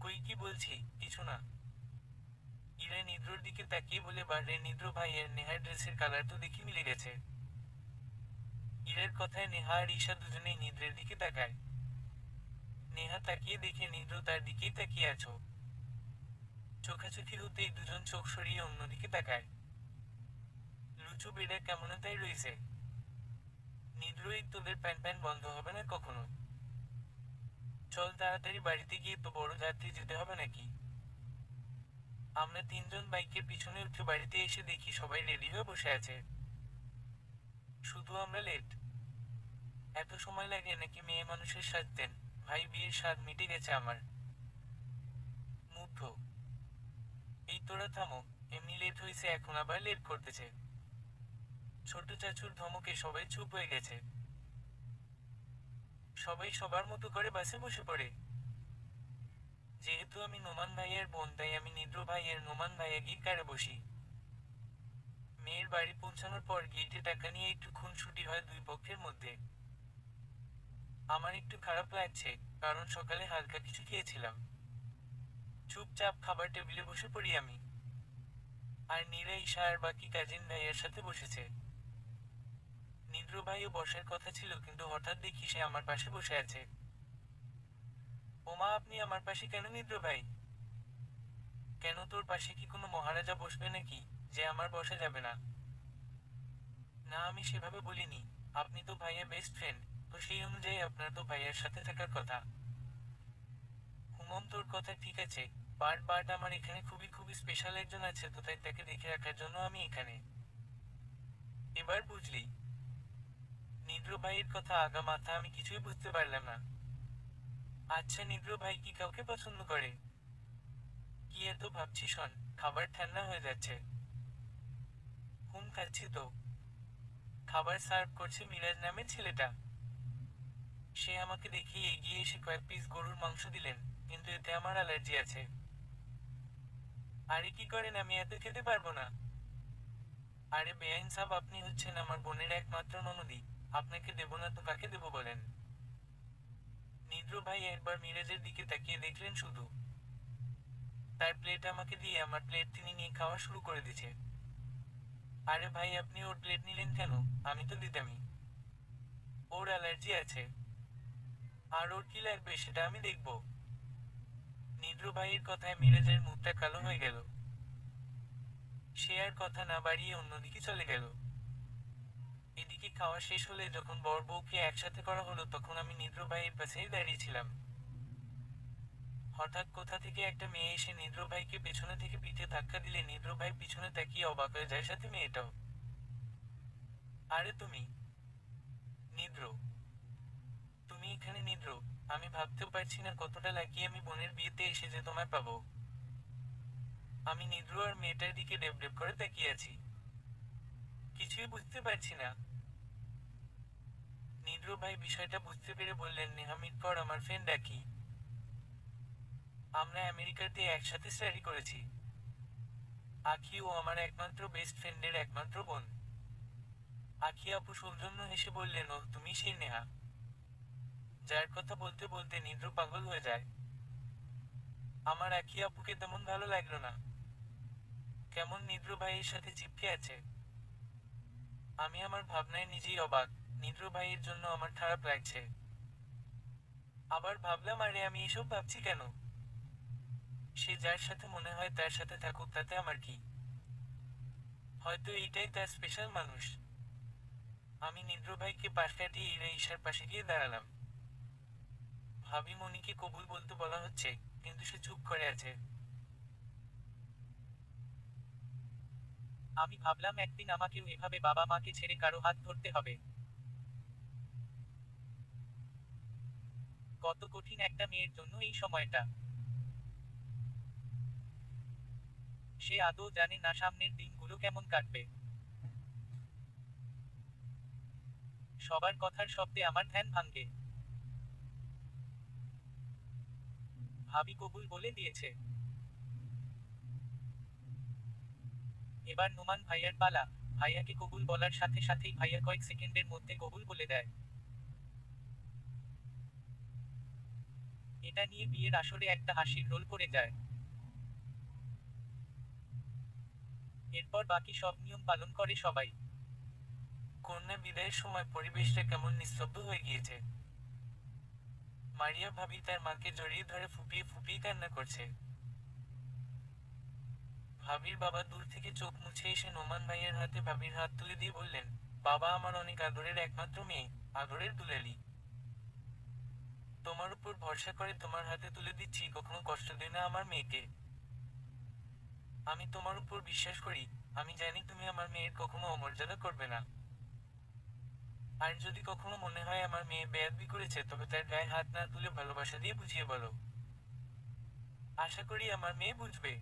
কই কি বলছি, কিছু না। ইরা নিদ্রর দিকে তাকিয়ে বলে, বারে নিদ্র ভাইয়ের নেহার ড্রেসের কালার তো দেখি মিলে গেছে। ইরার কথায় নেহা আর ঈশা দুজনেই নিদ্রের দিকে তাকায়। নেহা তাকিয়ে দেখে নিদ্র তার দিকেই তাকিয়ে আছো। চোখাচোখি হতেই দুজন চোখ সরিয়ে অন্যদিকে তাকায়। লুচু বেড়া কেমন তাই রইছে। নিদ্রই তোদের প্যান প্যান বন্ধ হবে না কখনো। চল তাড়াতাড়ি বাড়িতে গিয়ে, তো বড় যাত্রী যেতে হবে নাকি? আমরা তিনজন বাইকের পিছনে উঠে বাড়িতে এসে দেখি সবাই রেডি হয়ে বসে আছে। শুধু আমরা লেট। এত সময় লাগে নাকি মেয়ে মানুষের সাজতেন? ভাই, বিয়ের স্বাদ মিটে গেছে আমার। মুগ্ধ, এই তোরা থামো, এমনি লেট হয়েছে, এখন আবার লেট করতেছে। ছোট চাচুর ধমকে সবাই চুপ হয়ে গেছে। সবাই সবার মতো করে বাসে বসে পড়ে। যেহেতু আমি নোমান ভাইয়ের বোন, তাই আমি নিদ্র ভাইয়ের নোমান ভাইয়া গিয়ে কারে বসি। মেয়ের বাড়ি পৌঁছানোর পর গেটে টাকা নিয়ে একটু খুনসুটি হয় দুই পক্ষের মধ্যে। আমার একটু খারাপ লাগছে, কারণ সকালে হালকা কিছু খেয়েছিলাম। চুপচাপ খাবার টেবিলে বসে পড়ি আমি। আর নীরা, ঈশা আর বাকি কাজিন ভাইয়ের সাথে বসেছে। নিদ্র ভাইও বসার কথা ছিল, কিন্তু হঠাৎ দেখি সে আমার পাশে বসে আছে। ওমা, আপনি আমার পাশে কেন নিদ্র ভাই? কেন, তোর পাশে কি কোনো মহারাজা বসবে নাকি, যে আমার বসা যাবে না? না, আমি সেভাবে বলিনি। আপনি তো ভাইয়া বেস্ট ফ্রেন্ড, তো সেই অনুযায়ী আপনার তো ভাইয়ার সাথে থাকার কথা। হুমম, তোর কথা ঠিক আছে, বাট আমার এখানে খুবই খুবই স্পেশাল একজন আছে, তো তাই তাকে দেখে রাখার জন্য আমি এখানে। এবার বুঝলি? নিদ্র ভাইয়ের কথা আগা মাথা আমি কিছুই বুঝতে পারলাম না। আচ্ছা, নিদ্র ভাই কি কাউকে পছন্দ করে? কি এত ভাবছি শোন, খাবার ঠান্ডা হয়ে যাচ্ছে। খাচ্ছি তো। খাবার সার্ভ করছে মিরাজ নামের ছেলেটা। সে আমাকে দেখেই এগিয়ে এসে কয়েক পিস গরুর মাংস দিলেন, কিন্তু এতে আমার অ্যালার্জি আছে। আরে কি করেন, আমি এত খেতে পারবো না। আরে বেআইন সাব, আপনি হচ্ছেন আমার বোনের একমাত্র ননদী, আপনাকে দেবো না তো কাকে দেবো বলেন? নিদ্র ভাই একবার মিরাজের দিকে তাকিয়ে দেখলেন শুধু। তার প্লেট আমাকে দিয়ে আমার প্লেট তিনি নিয়ে খাওয়া শুরু করে দিয়েছে। আরে ভাই, আপনি ওর প্লেট নিলেন কেন? আমি তো দিতামই। ওর অ্যালার্জি আছে। আর ওর কি লাগবে সেটা আমি দেখব। নিদ্র ভাইয়ের কথায় মিরাজের মুখটা কালো হয়ে গেল। সে আর কথা না বাড়িয়ে অন্যদিকে চলে গেল। এদিকে খাওয়া শেষ হলে যখন বর বউকে একসাথে করা হলো, তখন আমি নিদ্র ভাইয়ের পাশেই দাঁড়িয়েছিলাম। হঠাৎ কোথা থেকে একটা মেয়ে এসে নিদ্র ভাইকে পেছনে থেকে পিঠে ধাক্কা দিলে নিদ্র ভাই পিছনে তাকিয়ে অবাক হয়ে যায়, সাথে মেয়েটাও। আরে তুমি! নিদ্র, তুমি এখানে? নিদ্র, আমি ভাবতেও পারছি না কতটা লাকি আমি বোনের বিয়েতে এসে যে তোমায় পাবো। আমি নিদ্র আর মেয়েটার দিকে ডেব ডেব করে তাকিয়ে আছি। কিছুই বুঝতে পারছি না। নিদ্র ভাই বিষয়টা বুঝতে পেরে বললেন, নেহামির পর আমার ফ্রেন্ড আঁখি। আমরা আমেরিকাতে একসাথে স্টাডি করেছি। আঁখি ও আমার একমাত্র বেস্ট ফ্রেন্ডের একমাত্র বোন। আঁখি আপু সৌজন্য হেসে বললেন, ও তুমি সেই নেহা, যার কথা বলতে বলতে নিদ্র পাগল হয়ে যায়। আমার আঁখি আপুকে তেমন ভালো লাগলো না। কেমন নিদ্র ভাইয়ের সাথে চিপকে আছে। আমি আমার ভাবনায় নিজেই অবাক। নিদ্র ভাইয়ের জন্য আমার খারাপ লাগছে। আবার ভাবলাম, আরে আমি এসব ভাবছি কেন? সে যার সাথে মনে হয় তার সাথে থাকুক, তাতে আমার কি? হয়তো এইটাই তার স্পেশাল মানুষ। আমি নিদ্র ভাইকে পাশ কাটিয়ে ঈশার পাশে গিয়ে দাঁড়ালাম। ভাবি মনিকে কবুল বলতে বলা হচ্ছে, কিন্তু সে চুপ করে আছে। আমি ভাবলাম একদিন আমাকেও এভাবে বাবা মাকে ছেড়ে কারো হাত ধরতে হবে। কত কঠিন একটা মেয়ের জন্য এই সময়টা। সে আদৌ জানে না সামনের দিনগুলো কেমন কাটবে। সবার কথার শব্দে আমার ধ্যান ভাঙে। ভাবি কবুল বলে দিয়েছে। এবার নোমান ভাইয়ার পালা। ভাইয়াকে কবুল বলার সাথে সাথেই ভাইয়া কয়েক সেকেন্ডের মধ্যে কবুল বলে দেয়। এটা নিয়ে বিয়ের আসরে একটা হাসির রোল পড়ে যায়। এরপর বাকি সব নিয়ম পালন করে সবাই। কন্যা বিদায়ের সময় পরিবেশটা কেমন নিস্তব্ধ হয়ে গিয়েছে। মারিয়া ভাবি তার মাকে জড়িয়ে ধরে ফুপিয়ে ফুপিয়ে কান্না করছে। ভাবির বাবা দূর থেকে চোখ মুছে এসে নোমান ভাইয়ের হাতে ভাবির হাত তুলে দিয়ে বললেন, বাবা আমার অনেক আদরের একমাত্র মেয়ে, আদরের দুলালি। তোমার উপর ভরসা করে তোমার হাতে তুলে দিচ্ছি, কখনো কষ্ট দিও না আমার মেয়েকে। আমি তোমার উপর বিশ্বাস করি। আমি জানি তুমি আমার মেয়ের কখনো অমর্যাদা করবে না। আর যদি কখনো মনে হয় আমার মেয়ে বেয়াদবি করেছে, তবে তার গায়ে হাত না তুলে ভালোবাসা দিয়ে বুঝিয়ে বলো। আশা করি আমার মেয়ে বুঝবে।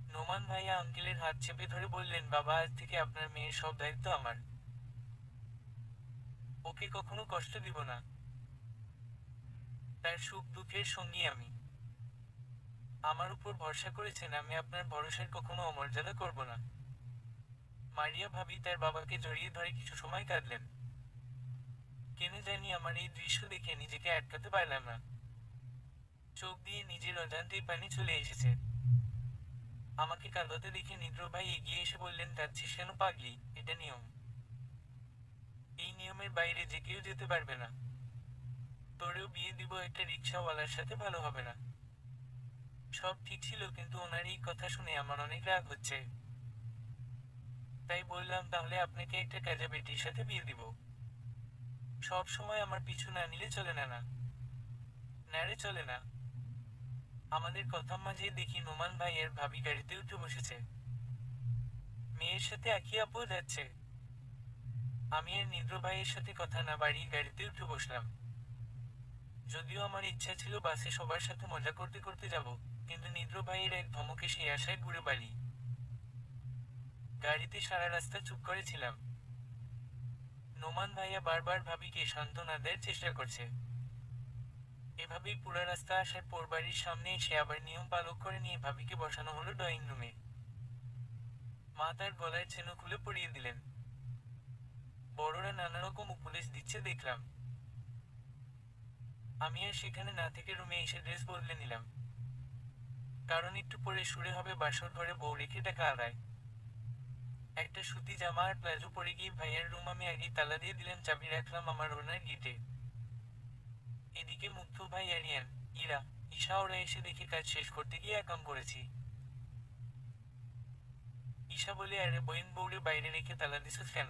নোমান ভাইয়া আঙ্কেলের হাত চেপে ধরে বললেন, বাবা আজ থেকে আপনার মেয়ের সব দায়িত্ব আমার। ওকে কখনো কষ্ট দিব না। তার সুখ দুঃখের সঙ্গী আমি। আমার উপর ভরসা করেছেন, আমি আপনার ভরসার কখনো অমর্যাদা করব না। মারিয়া ভাবি তার বাবাকে জড়িয়ে ধরে কিছু সময় কাঁদলেন। কেন জানি আমার এই দৃশ্য দেখে নিজেকে আটকাতে পারলাম না। চোখ দিয়ে নিজের অজান্তেই পানি চলে এসেছে। আমাকে কাঁদতে দেখে নিদ্র ভাই এগিয়ে এসে বললেন, কাঁদছিস কেন পাগলি? এটা নিয়ম। এই নিয়মের বাইরে যে কেউ যেতে পারবে না। তোরেও বিয়ে দিব একটা রিক্সাওয়ালার সাথে, ভালো হবে না? সব ঠিক ছিল, কিন্তু ওনার এই কথা শুনে আমার অনেক রাগ হচ্ছে। তাই বললাম, তাহলে আপনাকে একটা কাজা বেটির সাথে বিয়ে দিব। সব সময় আমার পিছু না নিলে চলে না। না নারে চলে না। আমাদের কথার মাঝে দেখি নোমান ভাইয়ের ভাবি গাড়িতে উঠে বসেছে। মেয়ের সাথে আঁকি আপু যাচ্ছে। আমি আর নিদ্র ভাইয়ের সাথে কথা না বাড়িয়ে গাড়িতে উঠে বসলাম। যদিও আমার ইচ্ছা ছিল বাসে সবার সাথে মজা করতে করতে যাব, কিন্তু নিদ্র ভাইয়ের এক ধমকে সেই আশায় ঘুরে বাড়ি। গাড়িতে সারা রাস্তা চুপ করেছিলাম। নোমান ভাইয়া বারবার ভাবিকে সান্ত্বনা দেওয়ার চেষ্টা করছে। এভাবেই পুরা রাস্তা আসার পর বাড়ির সামনে এসে আবার নিয়ম পালন করে নিয়ে ভাবিকে বসানো হলো ড্রয়িং রুমে। মা তার গলার চেনো খুলে পরিয়ে দিলেন। বড়রা নানা রকম উপদেশ দিচ্ছে দেখলাম। আমি আর সেখানে না থেকে রুমে এসে ড্রেস বদলে নিলাম। কারণ একটু পরে শুরু হবে বাসর ঘরে বউ রেখে টাকা আদায়। একটা সুতি জামা আর প্লাজো পরে গিয়ে ভাইয়ের রুম আমি আগেই তালা দিয়ে দিলাম, চাবি রাখলাম আমার ওনার গিটে। এদিকে মুগ্ধ ভাই, আরিয়ান, ইরা, ঈশা ওরা এসে দেখে কাজ শেষ করতে গিয়ে একাম করেছি। ঈশা বলে, আরে বইন বউরে বাইরে রেখে তালা দিছিস কেন?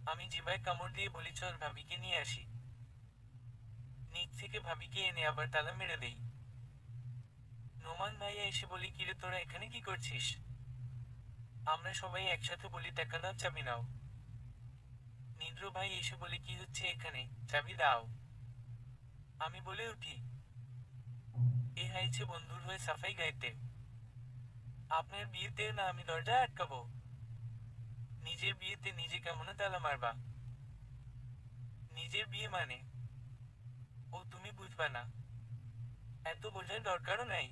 আমি জিভায় কামড় দিয়ে বলি, চল ভাবিকে নিয়ে আসি। নিচ থেকে ভাবিকে এনে আবার তালা মেরে দেই। নোমান ভাইয়া এসে বলি, কিরে তোরা এখানে কি করছিস? আমরা সবাই একসাথে বলি, টাকা দাও, চাবি নাও। নিদ্র ভাই এসে বলে, কি হচ্ছে এখানে, চাবি দাও। আমি বলে উঠি, এ হাইছে বন্ধুর হয়ে সাফাই গাইতে। আপনার বিয়েতে না আমি দরজা আটকাবো? নিজের বিয়েতে নিজে কেমন তালা মারবা? নিজের বিয়ে মানে? ও তুমি বুঝবা না। এত বোঝার দরকারও নাই।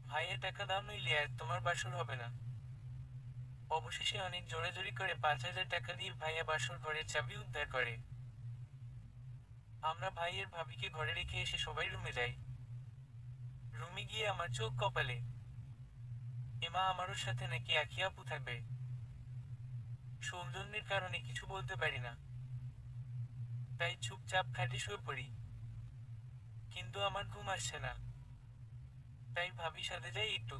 ভাইয়া টাকা দাও, নইলে আর তোমার বাসর হবে না। অবশেষে অনেক জোরাজোরি করে 5,000 টাকা দিয়ে ভাইয়া বাসর ঘরের চাবি উদ্ধার করে। আমরা ভাইয়ের ভাবিকে ঘরে রেখে এসে সবাই রুমে যাই। রুমে গিয়ে আমার চোখ কপালে। এমা আমারও সাথে নাকি আঁকি আপু থাকবে। সৌজন্যের কারণে কিছু বলতে পারি না। তাই চুপচাপ খাটে শুয়ে পড়ি। কিন্তু আমার ঘুম আসছে না। তাই ভাবি সাথে যাই একটু।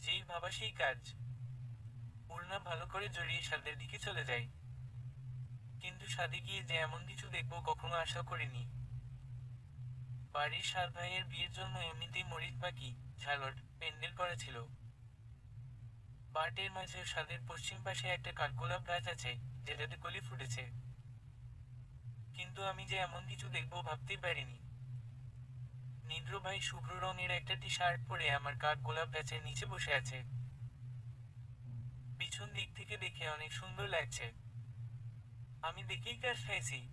যেই ভাবা সেই কাজ। ওড়না ভালো করে জড়িয়ে ছাদের দিকে চলে যাই। কিন্তু ছাদে গিয়ে যে এমন কিছু দেখবো কখনো আশা করিনি। বাড়ির সাত ভাইয়ের বিয়ের জন্য এমনিতেই মরিচ পাখি, ঝালট, প্যান্ডেল করা ছিল। বাটের মাঝে ছাদের পশ্চিম পাশে একটা কাঠগোলাপ গাছ আছে, যেটাতে কলি ফুটেছে। কিন্তু আমি যে এমন কিছু দেখবো ভাবতেই পারিনি। নিদ্র ভাই শুভ্র রঙের একটা টি শার্ট পরে আমার কাঠগোলাপ গাছের নিচে বসে আছে। পিছন দিক থেকে দেখে অনেক সুন্দর লাগছে। আমি দেখেই ক্রাশ খাইছি।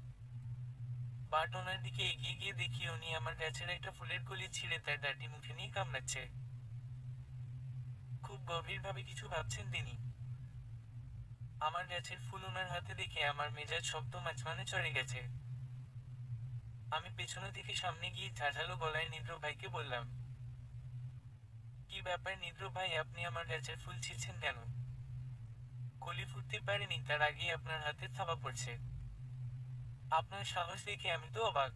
বাট ওনার দিকে এগিয়ে গিয়ে দেখি উনি আমার গাছের একটা ফুলের কলি ছিঁড়ে তার ডাঁটি মুখে নিয়ে কামড়াচ্ছে। খুব গভীরভাবে কিছু ভাবছেন তিনি। আমার গাছের ফুল ওনার হাতে দেখে আমার মেজাজ শব্দ মাঝখানে চড়ে গেছে। আমি পেছনে থেকে সামনে গিয়ে ঝাঁঝালো গলায় নিদ্র ভাইকে বললাম, কি ব্যাপার নিদ্র ভাই, আপনি আমার গাছের ফুল ছিঁড়ছেন কেন? কলি ফুটতে পারেনি তার আগেই আপনার হাতে থাবা পড়ছে। আপনার সাহস দেখে আমি তো অবাক।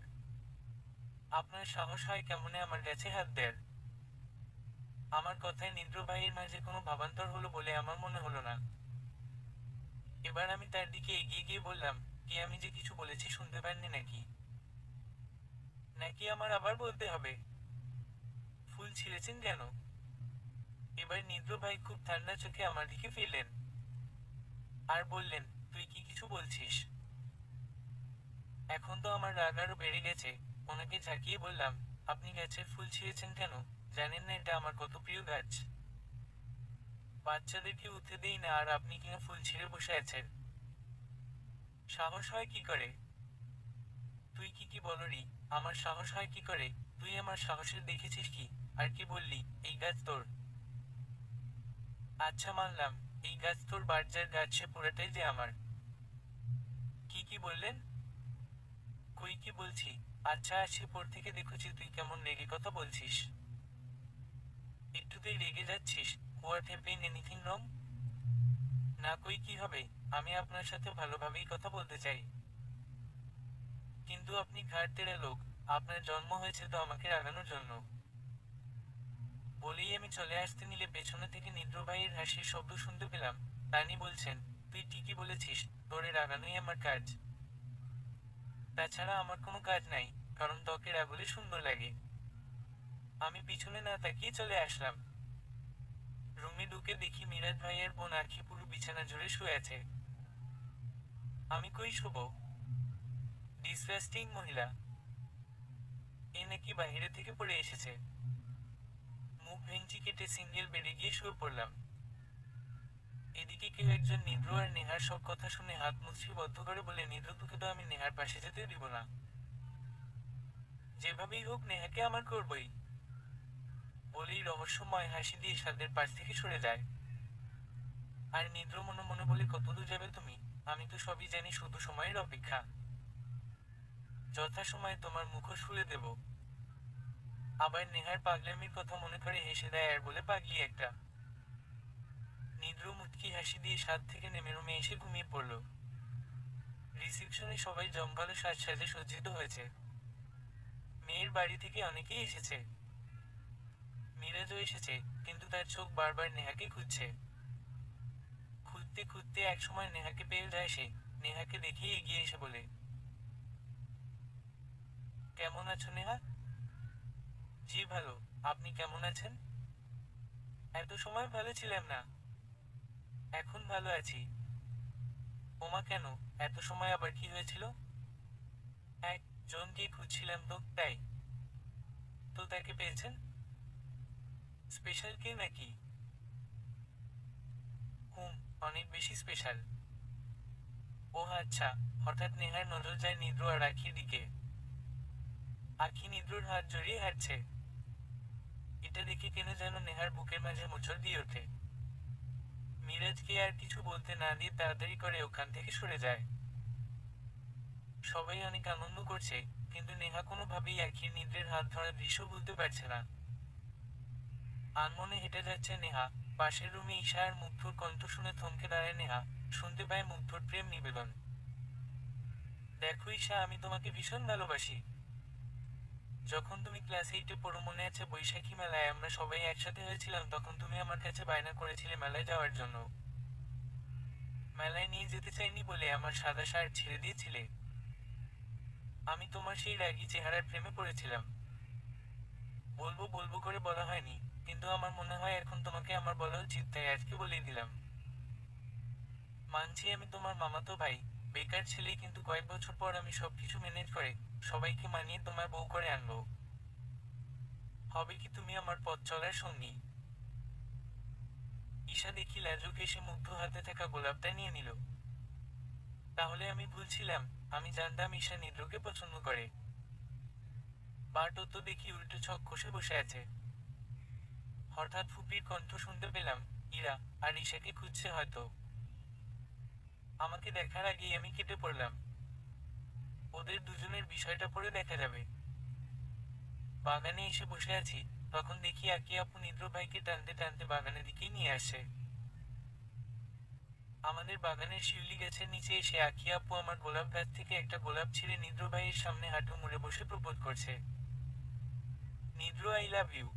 আপনার সাহস হয় কেমনে আমার গাছে হাত দেয়ার? আমার কথায় নিদ্র ভাইয়ের মাঝে কোনো ভাবান্তর হলো বলে আমার মনে হলো না। এবার আমি তার দিকে এগিয়ে গিয়ে বললাম, কি আমি যে কিছু বলেছি শুনতে পাননি নাকি? নাকি আমার আবার বলতে হবে? ফুল ছিঁড়েছেন কেন? এবার নিদ্র ভাই খুব ঠান্ডা চোখে আমার দিকে ফিরলেন আর বললেন, তুই কি কিছু বলছিস? এখন তো আমার রাগ আরো বেড়ে গেছে। ওনাকে ঝাঁকিয়ে বললাম, আপনি গাছের ফুল ছিঁড়েছেন কেন? জানেন না এটা আমার কত প্রিয় গাছ? বাচ্চাদেরকে উঠতে দেই না আর আপনি কিনা ফুল ছিঁড়ে বসে আছেন? সাহস হয় কি করে? তুই কি কি বলরি? আমার সাহস হয় কি করে? তুই আমার সাহসের দেখেছিস কি? আর কি বললি, এই গাছ তোর? আচ্ছা মানলাম, এই গাছ তোর বাড়ির গাছ, সে পুরাটাই যে আমার। কি কি বললেন? কই কি বলছি? আচ্ছা সে পর থেকে দেখেছি তুই কেমন রেগে কথা বলছিস। একটুতেই রেগে যাচ্ছিস। What happen, anything wrong? না কই কি হবে, আমি আপনার সাথে ভালোভাবেই কথা বলতে চাই। কিন্তু আপনি ঘাড় তেড়ে লোক। আপনার জন্ম হয়েছে তো আমাকে রাগানোর জন্য। বলেই আমি চলে আসতে নিলে পেছনে থেকে নিদ্র ভাইয়ের হাসির শব্দ শুনতে পেলাম। তানি বলছেন, তুই ঠিকই বলেছিস, তোরে রাগানোই আমার কাজ। তাছাড়া আমার কোনো কাজ নাই, কারণ ত্বকে রাগলে সুন্দর লাগে। আমি পিছনে না তাকিয়ে চলে আসলাম। রুমে ঢুকে দেখি মিরাজ ভাইয়ের বোন আঁখি পুরো বিছানা জুড়ে শুয়ে আছে। আমি কই শুব? ডিসগাস্টিং মহিলা। এ নাকি বাহিরে থেকে পড়ে এসেছে। মুখ ভেঙচি কেটে সিঙ্গেল বেডে গিয়ে শুয়ে পড়লাম। এদিকে কেউ একজন নিদ্র আর নেহার সব কথা শুনে হাত মুচকি বদ্ধ করে বলে, নিদ্র তোকে তো আমি নেহার পাশে যেতে দিব না। যেভাবেই হোক নেহাকে আমার করবই। বলেই রহস্যময় হাসি দিয়ে ছাদের পাশ থেকে সরে যায়। আর নিদ্র মনে মনে বলে, কতদূর যাবে তুমি? আমি তো সবই জানি, শুধু সময়ের অপেক্ষা। যথাসময়ে তোমার মুখোশ খুলে দেব। আবার নেহার পাগলামির কথা মনে করে হেসে দেয় আর বলে, পাগলি একটা। নিদ্র মুচকি হাসি দিয়ে ছাদ থেকে নেমে রুমে এসে ঘুমিয়ে পড়ল। রিসেপশনে সবাই জমকালো সাজসাজে সজ্জিত হয়েছে। মেয়ের বাড়ি থেকে অনেকেই এসেছে। মিরাজও এসেছে, কিন্তু তার চোখ বারবার নেহাকে খুঁজছে। খুঁজতে খুঁজতে একসময় নেহাকে পেয়ে যায় সে। নেহাকে দেখেই এগিয়ে এসে বলে, কেমন আছো নেহা? জি ভালো। আপনি কেমন আছেন? এত সময় ভালো ছিলাম না। এখন ভালো আছি। ওমা কেন, এত সময় আবার কি হয়েছিল? একজনকে খুঁজছিলাম তো, তাই। তো তাকে পেয়েছেন? স্পেশাল কে নাকি? হুম, অনেক বেশি স্পেশাল। ও আচ্ছা। হঠাৎ নেহার নজর যায় নিদ্র আর আখির দিকে। আখি নিদ্রর হাত জড়িয়ে হাঁটছে। এটা দেখে কেন যেন নেহার বুকের মাঝে মোচড় দিয়ে ওঠে। মিরাজকে আর কিছু বলতে না দিয়ে তাড়াতাড়ি করে ওখান থেকে সরে যায়। সবাই অনেক আনন্দ করছে, কিন্তু নেহা কোনোভাবেই আখির নিদ্রের হাত ধরার দৃশ্য ভুলতে পারছে না। আনমনে হেঁটে যাচ্ছে নেহা। পাশের রুমে ঈশা আর মুগ্ধর কণ্ঠ শুনে থমকে দাঁড়ায় নেহা। শুনতে পায় মুগ্ধর প্রেম নিবেদন। দেখো ঈশা, আমি তোমাকে ভীষণ ভালোবাসি। যখন তুমি ক্লাস 8-এ পড়ো মনে আছে বৈশাখী মেলায় আমরা সবাই একসাথে হয়েছিলাম, তখন তুমি আমার কাছে বায়না করেছিলে মেলায় যাওয়ার জন্য। মেলায় নিয়ে যেতে চাইনি বলে আমার সাদা শার্ট ছেড়ে দিয়েছিলে। আমি তোমার সেই রাগী চেহারার প্রেমে পড়েছিলাম। বলবো বলবো করে বলা হয়নি, কিন্তু আমার মনে হয় এখন তোমাকে আমার বলা উচিত, তাই আজকে বলেই দিলাম। মানছি আমি তোমার মামাতো ভাই, বেকার ছেলে, কিন্তু কয়েক বছর পর আমি সবকিছু ম্যানেজ করে সবাইকে মানিয়ে তোমার বউ করে আনবো। হবে কি তুমি আমার পথ চলার সঙ্গী? ঈশা দেখি লাজুক এসে মুগ্ধ হাতে থাকা গোলাপটা নিয়ে নিল। তাহলে আমি ভুলছিলাম, আমি জানতাম ঈশা নিদ্রকে পছন্দ করে। বাট ও তো দেখি উল্টো ছক কষে বসে আছে। হঠাৎ ফুপির কণ্ঠ শুনতে পেলাম, ইরা আর ঈশাকে খুঁজছে হয়তো। আমাকে দেখার আগেই আমি কেটে পড়লাম। ওদের দুজনের বিষয়টা পরে দেখা যাবে। বাগানে এসে বসে আছি, তখন দেখি আকি আপু নিদ্র ভাইকে টানতে টানতে বাগানের দিকেই নিয়ে আসে। আমাদের বাগানের শিউলি গাছের নিচে এসে আকি আপু আমার গোলাপ গাছ থেকে একটা গোলাপ ছিঁড়ে নিদ্র ভাইয়ের সামনে হাঁটু মুড়ে বসে প্রপোজ করছে। নিদ্র, আই লাভ ইউ।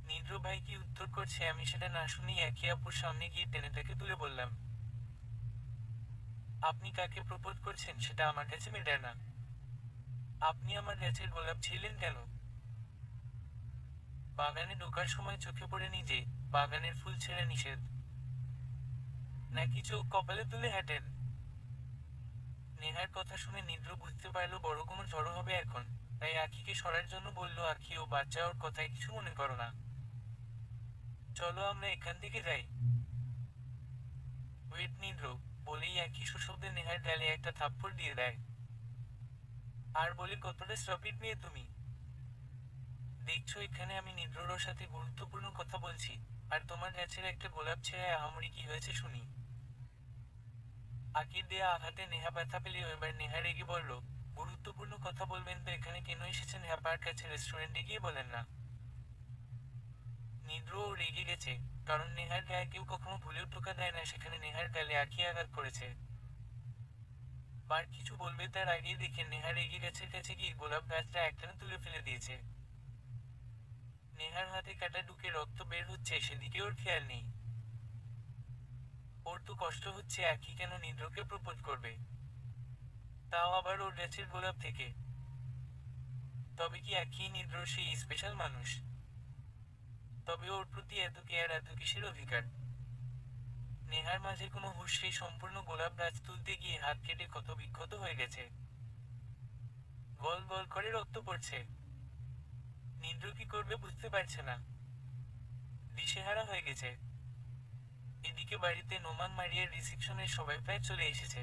নিদ্র ভাই কি উত্তর করছে আমি সেটা না শুনেই আকি আপুর সামনে গিয়ে টেনে তাকে তুলে বললাম, আপনি কাকে প্রপোজ করছেন সেটা আমার কাছে ম্যাটার না। আপনি আমার গাছের গোলাপ ছিলেন কেন? বাগানে ঢোকার সময় চোখে পড়েনি যে বাগানের ফুল ছেঁড়া নিষেধ, নাকি চোখ কপালে তুলে হাঁটেন? নেহার কথা শুনে নিদ্র বুঝতে পারলো বড় কোনো ঝড় হবে এখন, তাই আখিকে সরার জন্য বলল, আখি ও বাচ্চা, ওর কথায় কিছু মনে করো না। চলো আমরা এখান থেকে যাই। ওয়েট নিদ্র, বলেই আখি সুশব্দে নেহার গালে একটা থাপ্পড় দিয়ে দেয়। আর বলে, কতটা স্টপিট মেয়ে তুমি। দেখছো এখানে আমি নিদ্রর সাথে গুরুত্বপূর্ণ কথা বলছি, আর তোমার গাছের একটা গোলাপ ছেড়ে আহামরি কি হয়েছে শুনি। আকির দেয়া আঘাতে নেহা ব্যথা পেলে এবার নেহা রেগে বলল, গুরুত্বপূর্ণ কথা বলবেন তো এখানে কেন এসেছেন হ্যাপার কাছে, রেস্টুরেন্টে গিয়ে বলেন না। নিদ্রও রেগে গেছে, কারণ নেহার গায়ে কেউ কখনো ভুলেও টোকা দেয় না, সেখানে নেহার গালে আঁকি আঘাত করেছে। বার কিছু বলবে তার আগেই দেখে নেহা রেগে গাছের কাছে গিয়ে গোলাপ গাছটা একটানে তুলে ফেলে দিয়েছে। নেহার হাতে কাটা ঢুকে রক্ত বের হচ্ছে, সেদিকে ওর খেয়াল নেই। ওর তো কষ্ট হচ্ছে, আঁকি কেন নিদ্রকে প্রপোজ করবে, তাও আবার ওর গাছের গোলাপ থেকে। তবে কি আঁকি নিদ্র সেই স্পেশাল মানুষ? তবে ওর প্রতি এত কেয়ার, এত কিসের অধিকার? নেহার মাঝে কোনো হুঁশ, সেই সম্পূর্ণ গোলাপ গাছ তুলতে গিয়ে হাত কেটে ক্ষত বিক্ষত হয়ে গেছে। গল গল করে রক্ত পড়ছে। নিদ্র কি করবে বুঝতে পারছে না, দিশেহারা হয়ে গেছে। এদিকে বাড়িতে নোমান মারিয়ার রিসেপশনের সবাই প্রায় চলে এসেছে।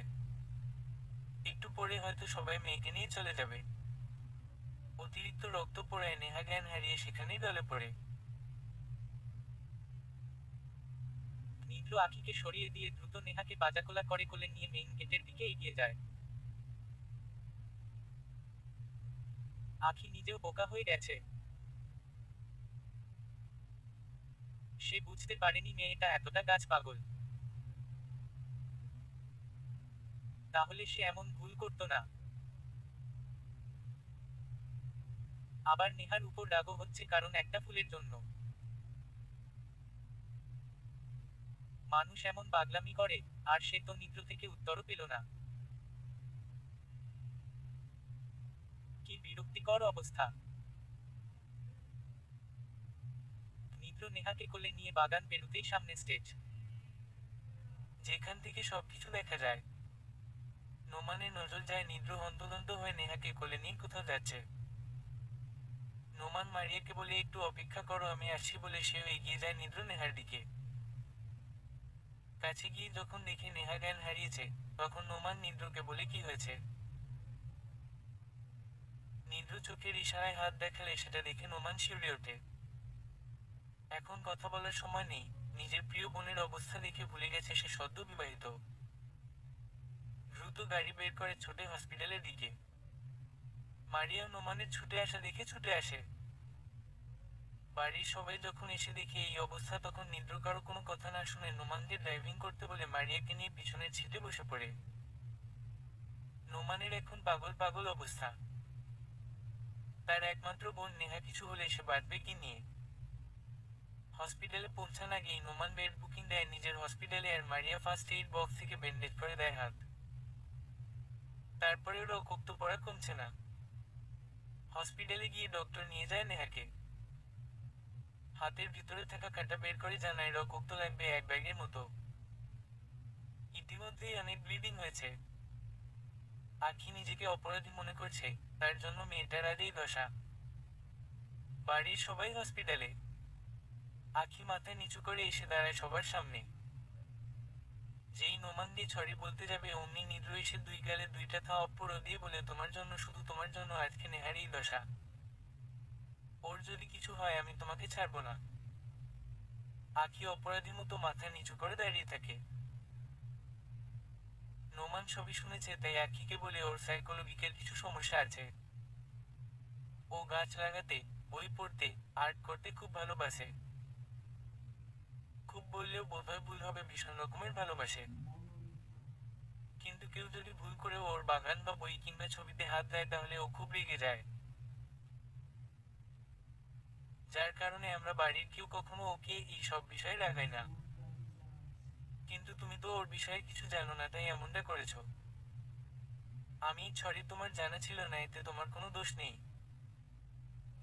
একটু পরে হয়তো সবাই মেয়েকে নিয়ে চলে যাবে। অতিরিক্ত রক্ত পড়ায় নেহা জ্ঞান হারিয়ে সেখানেই ডলে পড়ে। নিদ্র আখিকে সরিয়ে দিয়ে দ্রুত নেহাকে বাজাকোলা করে কোলে নিয়ে মেইন গেটের দিকে এগিয়ে যায়। আখি নিজেও বোকা হয়ে গেছে। সে বুঝতে পারেনি মেয়েটা এতটা গাছ পাগল। তাহলে সে এমন ভুল করতো না। আবার নেহার উপর রাগও হচ্ছে কারণ একটা ফুলের জন্য। মানুষ এমন পাগলামি করে, আর সে তো নিদ্র থেকে উত্তরও পেল না। কি বিরক্তিকর অবস্থা। নিদ্র নেহাকে কোলে নিয়ে বাগান পেরুতেই সামনে স্টেজ, যেখান থেকে সবকিছু দেখা যায়। নোমানের নজর যায় নিদ্র হন্তদন্ত হয়ে নেহাকে কোলে নিয়ে কোথাও যাচ্ছে। নোমান মারিয়াকে বলে, একটু অপেক্ষা করো আমি আসছি বলে সেও এগিয়ে যায় নিদ্র নেহার দিকে। কাছে গিয়ে যখন দেখে নেহা জ্ঞান হারিয়েছে, তখন নোমান নিদ্রকে বলে, কি হয়েছে? নিদ্র চোখের ইশারায় হাত দেখালে সেটা দেখে নোমান শিউরে ওঠে। এখন কথা বলার সময় নেই, নিজের প্রিয় বোনের অবস্থা দেখে ভুলে গেছে সে সদ্য বিবাহিত। দ্রুত গাড়ি বের করে ছোটে হসপিটালের দিকে। মারিয়া নোমানের ছুটে আসা দেখে ছুটে আসে। বাড়ির সবাই যখন এসে দেখে এই অবস্থা, তখন নিদ্র কারো কোনো কথা না শুনে নোমানকে ড্রাইভিং করতে বলে মারিয়াকে নিয়ে পিছনের সিটে বসে পড়ে। নোমানের এখন পাগল পাগল অবস্থা। তার একমাত্র বোন নেহা কিছু হলে সে বাঁচবে কি নিয়ে? হসপিটালে পৌঁছান আগেই নোমান বেড বুকিং দেয় নিজের হসপিটালে, আর মারিয়া ফার্স্ট এইড বক্স থেকে ব্যান্ডেজ করে দেয় হাত। তারপরেও রক্ত পড়া কমছে না। হসপিটালে গিয়ে ডক্টর নিয়ে যায় নেহাকে। হাতের ভিতরে থাকা কাঁটা বের করে জানায় রক্ত লাগবে এক ব্যাগের মতো। ইতিমধ্যেই অনেক ব্লিডিং হয়েছে। আখি নিজেকে অপরাধী মনে করছে, তার জন্য মেয়েটার আজই দশা। বাড়ির সবাই হসপিটালে। আখি মাথা নিচু করে এসে দাঁড়ায় সবার সামনে। যেই নোমান দিয়ে ছড়ি বলতে যাবে অমনি নিদ্র এসে দুই গালে দুইটা থাপ্পড় দিয়ে বলে, তোমার জন্য, শুধু তোমার জন্য আজকে নেহার এই দশা। ওর যদি কিছু হয় আমি তোমাকে ছাড়বো না। আখি অপরাধী মতো মাথা নিচু করে দাঁড়িয়ে থাকে। নোমান সবই শুনেছে, তাই আখিকে বলে ওর সাইকোলজিক্যাল কিছু সমস্যা আছে। ও গাছ লাগাতে, বই পড়তে, আর্ট করতে খুব ভালোবাসে। খুব বললেও বোধহয় ভুল হবে, ভীষণ রকমের ভালোবাসে। কিন্তু কেউ যদি ভুল করে ওর বাগান বা বই কিংবা ছবিতে হাত দেয় তাহলে ও খুব রেগে যায়। যার কারণে আমরা বাড়ির কেউ কখনো ওকে এই সব বিষয়ে লাগাই না। কিন্তু তুমি তো ওর বিষয়ে কিছু জানো না, তাই এমনটা করেছো। আমি সরি, তোমার জানা ছিল না, এতে তোমার কোনো দোষ নেই।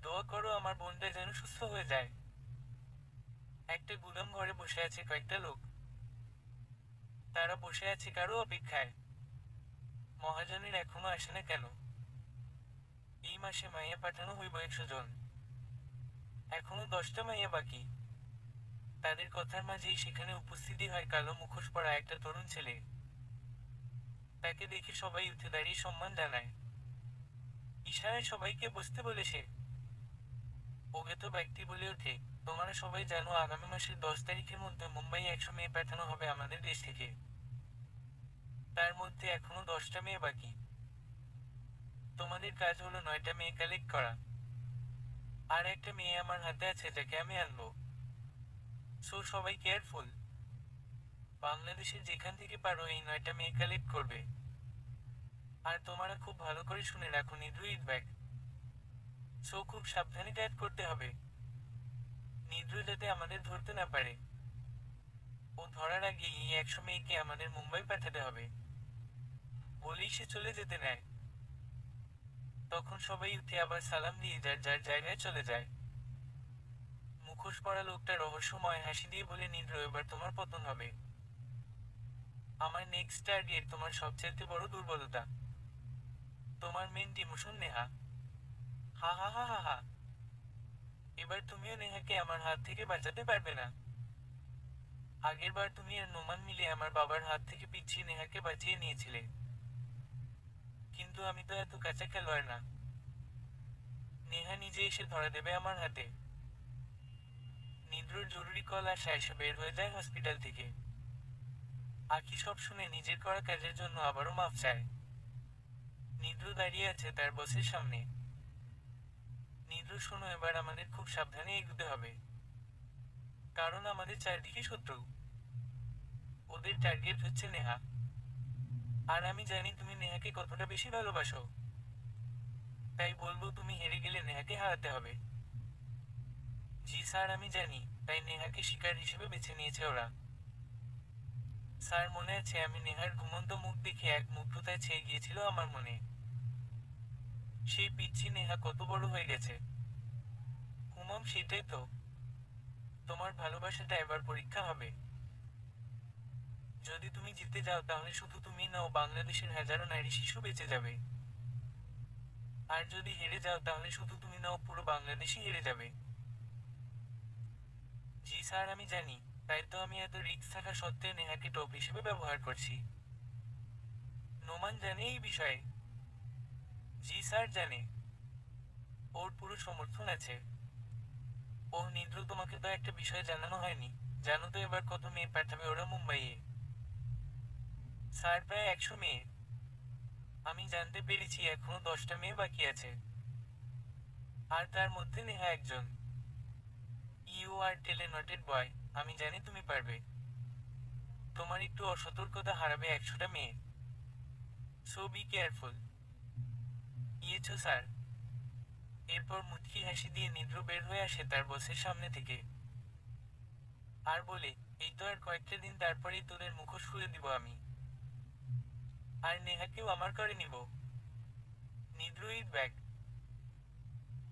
দোয়া করো আমার বোনটা যেন সুস্থ হয়ে যায়। একটা গুদাম ঘরে বসে আছে কয়েকটা লোক। তারা বসে আছে কারো অপেক্ষায়। মহাজনের এখনো আসে না কেন? এই মাসে মাইয়া পাঠানো হইব 100 জন। এখনো 10টা মাইয়া বাকি। তাদের কথার মাঝেই সেখানে উপস্থিতি হয় কালো মুখোশ পরা একটা তরুণ ছেলে। তাকে দেখে সবাই উঠে দাঁড়িয়ে সম্মান জানায়। ইশারায় সবাইকে বসতে বলে সে অজ্ঞাত ব্যক্তি বলে ওঠে, তোমরা সবাই জানো আগামী মাসের 10 তারিখের মধ্যে মুম্বাই 100 মেয়ে পাঠানো হবে আমাদের দেশ থেকে। তার মধ্যে এখনো 10টা মেয়ে বাকি। তোমাদের কাজ হলো 9টা মেয়ে কালেক্ট করা। আর একটা মেয়ে আমার হাতে আছে যাকে আমি আনবো। সো সবাই কেয়ারফুল। বাংলাদেশের যেখান থেকে পারো এই 9টা মেয়ে কালেক্ট করবে। আর তোমরা খুব ভালো করে শুনে রাখো, নিদ্র ইট ব্যাগ। সো খুব সাবধানে টাইপ করতে হবে। নিদ্র যাতে আমাদের ধরতে না পারে। ও ধরার আগে এই 100 মেয়েকে আমাদের মুম্বাই পাঠাতে হবে। বলেই সে চলে যেতে নেয়। তখন সবাই উঠে আবার সালাম দিয়ে যার যার জায়গায় চলে যায়। মুখোশ পরা লোকটা রহস্যময় হাসি দিয়ে বলে, নিদ্র এবার তোমার পতন হবে। আমার নেক্সট টার্গেট তোমার সবচেয়ে বড় দুর্বলতা, তোমার মেন ইমোশন নেহা। হা হা হা হা হা। এবার তুমিও নেহাকে আমার হাত থেকে বাঁচাতে পারবে না। আগের বার তুমি আর নোমান মিলে আমার বাবার হাত থেকে পিচ্ছি নেহাকে বাঁচিয়ে নিয়েছিলে। কিন্তু আমি তো এত কাঁচা খেলোয়াড় না। নেহা নিজে এসে ধরা দেবে আমার হাতে। নিদ্রর জরুরি কল আসায় এসে বের হয়ে যায় হসপিটাল থেকে। আখি সব শুনে নিজের করা কাজের জন্য আবারও মাফ চায়। নিদ্র দাঁড়িয়ে আছে তার বসের সামনে। নিদ্র, শোনো, এবার আমাদের খুব সাবধানে এগোতে হবে। কারণ আমাদের চারদিকে শত্রু। ওদের টার্গেট হচ্ছে নেহা। আর আমি জানি তুমি নেহাকে কতটা বেশি ভালোবাসো। তাই বলবো, তুমি হেরে গেলে নেহাকে হারাতে হবে। জি স্যার, আমি জানি, তাই নেহাকে শিকার হিসেবে বেছে নিয়েছে ওরা। স্যার, মনে আছে আমি নেহার ঘুমন্ত মুখ দেখে এক মুগ্ধতায় ছেয়ে গিয়েছিল আমার মনে। সেই পিচ্ছি নেহা কত বড় হয়ে গেছে। হুমম, সেটাই তো। তোমার ভালোবাসাটা এবার পরীক্ষা হবে। যদি তুমি জিতে যাও তাহলে শুধু তুমি না, ও বাংলাদেশের হাজারো নারী শিশু বেঁচে যাবে। আর যদি হেরে যাও তাহলে শুধু তুমি না, ও পুরো বাংলাদেশই হেরে যাবে। জি স্যার, আমি জানি, তাই তো আমি এত রিস্ক থাকা সত্ত্বেও নেহাকে টপ হিসেবে ব্যবহার করছি। নোমান জানে এই বিষয়ে। জি স্যার, জানে। ওর পুরো সমর্থন আছে। ওহ নিদ্র, তোমাকে তো একটা বিষয় জানানো হয়নি। জানো তো এবার কত মেয়ে পাঠাবে ওরা মুম্বাইয়ে? স্যার, প্রায় 100 মেয়ে। আমি জানতে পেরেছি এখনো 10টা মেয়ে বাকি আছে। আর তার মধ্যে নেহা একজন। ইউ আর টেলেনটেড বয়। আমি জানি তুমি পারবে। তোমার একটু অসতর্কতা হারাবে 100টা মেয়ে। So be careful. Yes sir. এরপর মুচকি হাসি দিয়ে নিদ্র বের হয়ে আসে তার বসের সামনে থেকে, আর বলে, এই তো আর কয়েকটা দিন, তারপরেই তোদের মুখোশ খুলে দিব আমি, আর নেহাকেও আমার করে নিব। নিদ্র ইট ব্যাগ,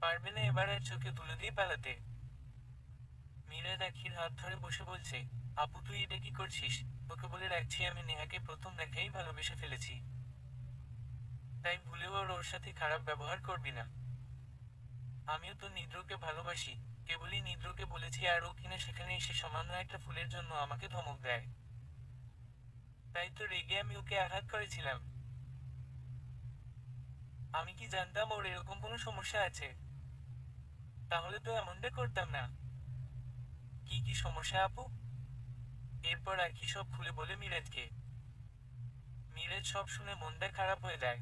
পারবে না এবার আর চোখে তুলে দিয়ে পালাতে। মীরা আখির হাত ধরে বসে বলছে, আপু তুই এটা কি করছিস? তোকে বলে রাখছি আমি নেহাকে প্রথম দেখাই ভালোবেসে ফেলেছি, তাই ভুলেও ওর সাথে খারাপ ব্যবহার করবি না। আমিও তো নিদ্রকে ভালোবাসি, কেবলই নিদ্রকে বলেছি, আর ও কিনা সেখানে এসে সামান্য একটা ফুলের জন্য আমাকে ধমক দেয়। তাই তো রেগে আমি ওকে আঘাত করেছিলাম। আমি কি জানতাম ওর এরকম কোনো সমস্যা আছে? তাহলে তো এমনটা করতাম না। কি কি সমস্যা আপু? এরপর আখি সব খুলে বলে মিরাজকে। মিরাজ সব শুনে মনটা খারাপ হয়ে যায়।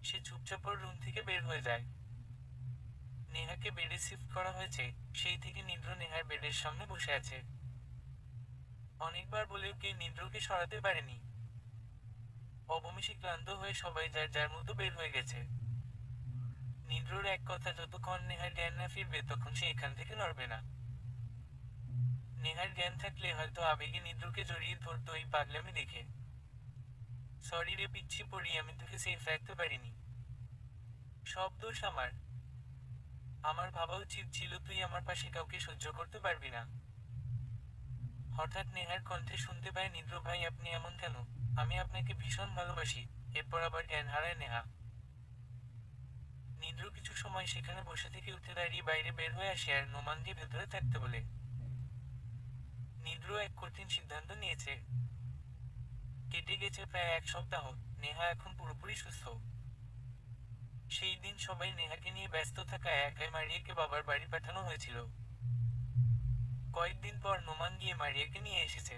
সে চুপচাপ ওর রুম থেকে বের হয়ে যায়। নেহাকে বেডে শিফট করা হয়েছে, সেই থেকে নিদ্র নেহার বেডের সামনে বসে আছে। অনেকবার বলেও কে নিদ্রকে সরাতে পারেনি। অবশেষে ক্লান্ত হয়ে সবাই যার যার মতো বের হয়ে গেছে। নিদ্রর এক কথা, যতক্ষণ নেহার জ্ঞান না ফিরবে তখন সে এখান থেকে নড়বে না। নেহার জ্ঞান থাকলে হয়তো আবেগে নিদ্রকে জড়িয়ে ধরতো এই পাগলামি দেখে। সরি রে পিচ্ছি পড়ি, আমি তোকে সেফ রাখতে পারিনি। সব দোষ আমার। আমার ভাবা উচিত ছিল তুই আমার পাশে কাউকে সহ্য করতে পারবি না। হঠাৎ নেহার কণ্ঠে শুনতে পায়, নিদ্র ভাই আপনি এমন কেন? আমি আপনাকে ভীষণ ভালোবাসি। এরপর আবার জ্ঞান হারায় নেহা। নিদ্র কিছু সময় সেখানে বসে থেকে উঠে দাঁড়িয়ে বাইরে বের হয়ে আসে আর নোমান দিয়ে ভেতরে থাকতে বলে। নিদ্র এক কঠিন সিদ্ধান্ত নিয়েছে। কেটে গেছে প্রায় 1 সপ্তাহ। নেহা এখন পুরোপুরি সুস্থ। সেই দিন সবাই নেহাকে নিয়ে ব্যস্ত থাকায় একাই মারিয়াকে বাবার বাড়ি পাঠানো হয়েছিল। কয়েকদিন পর নোমান গিয়ে মারিয়াকে নিয়ে এসেছে।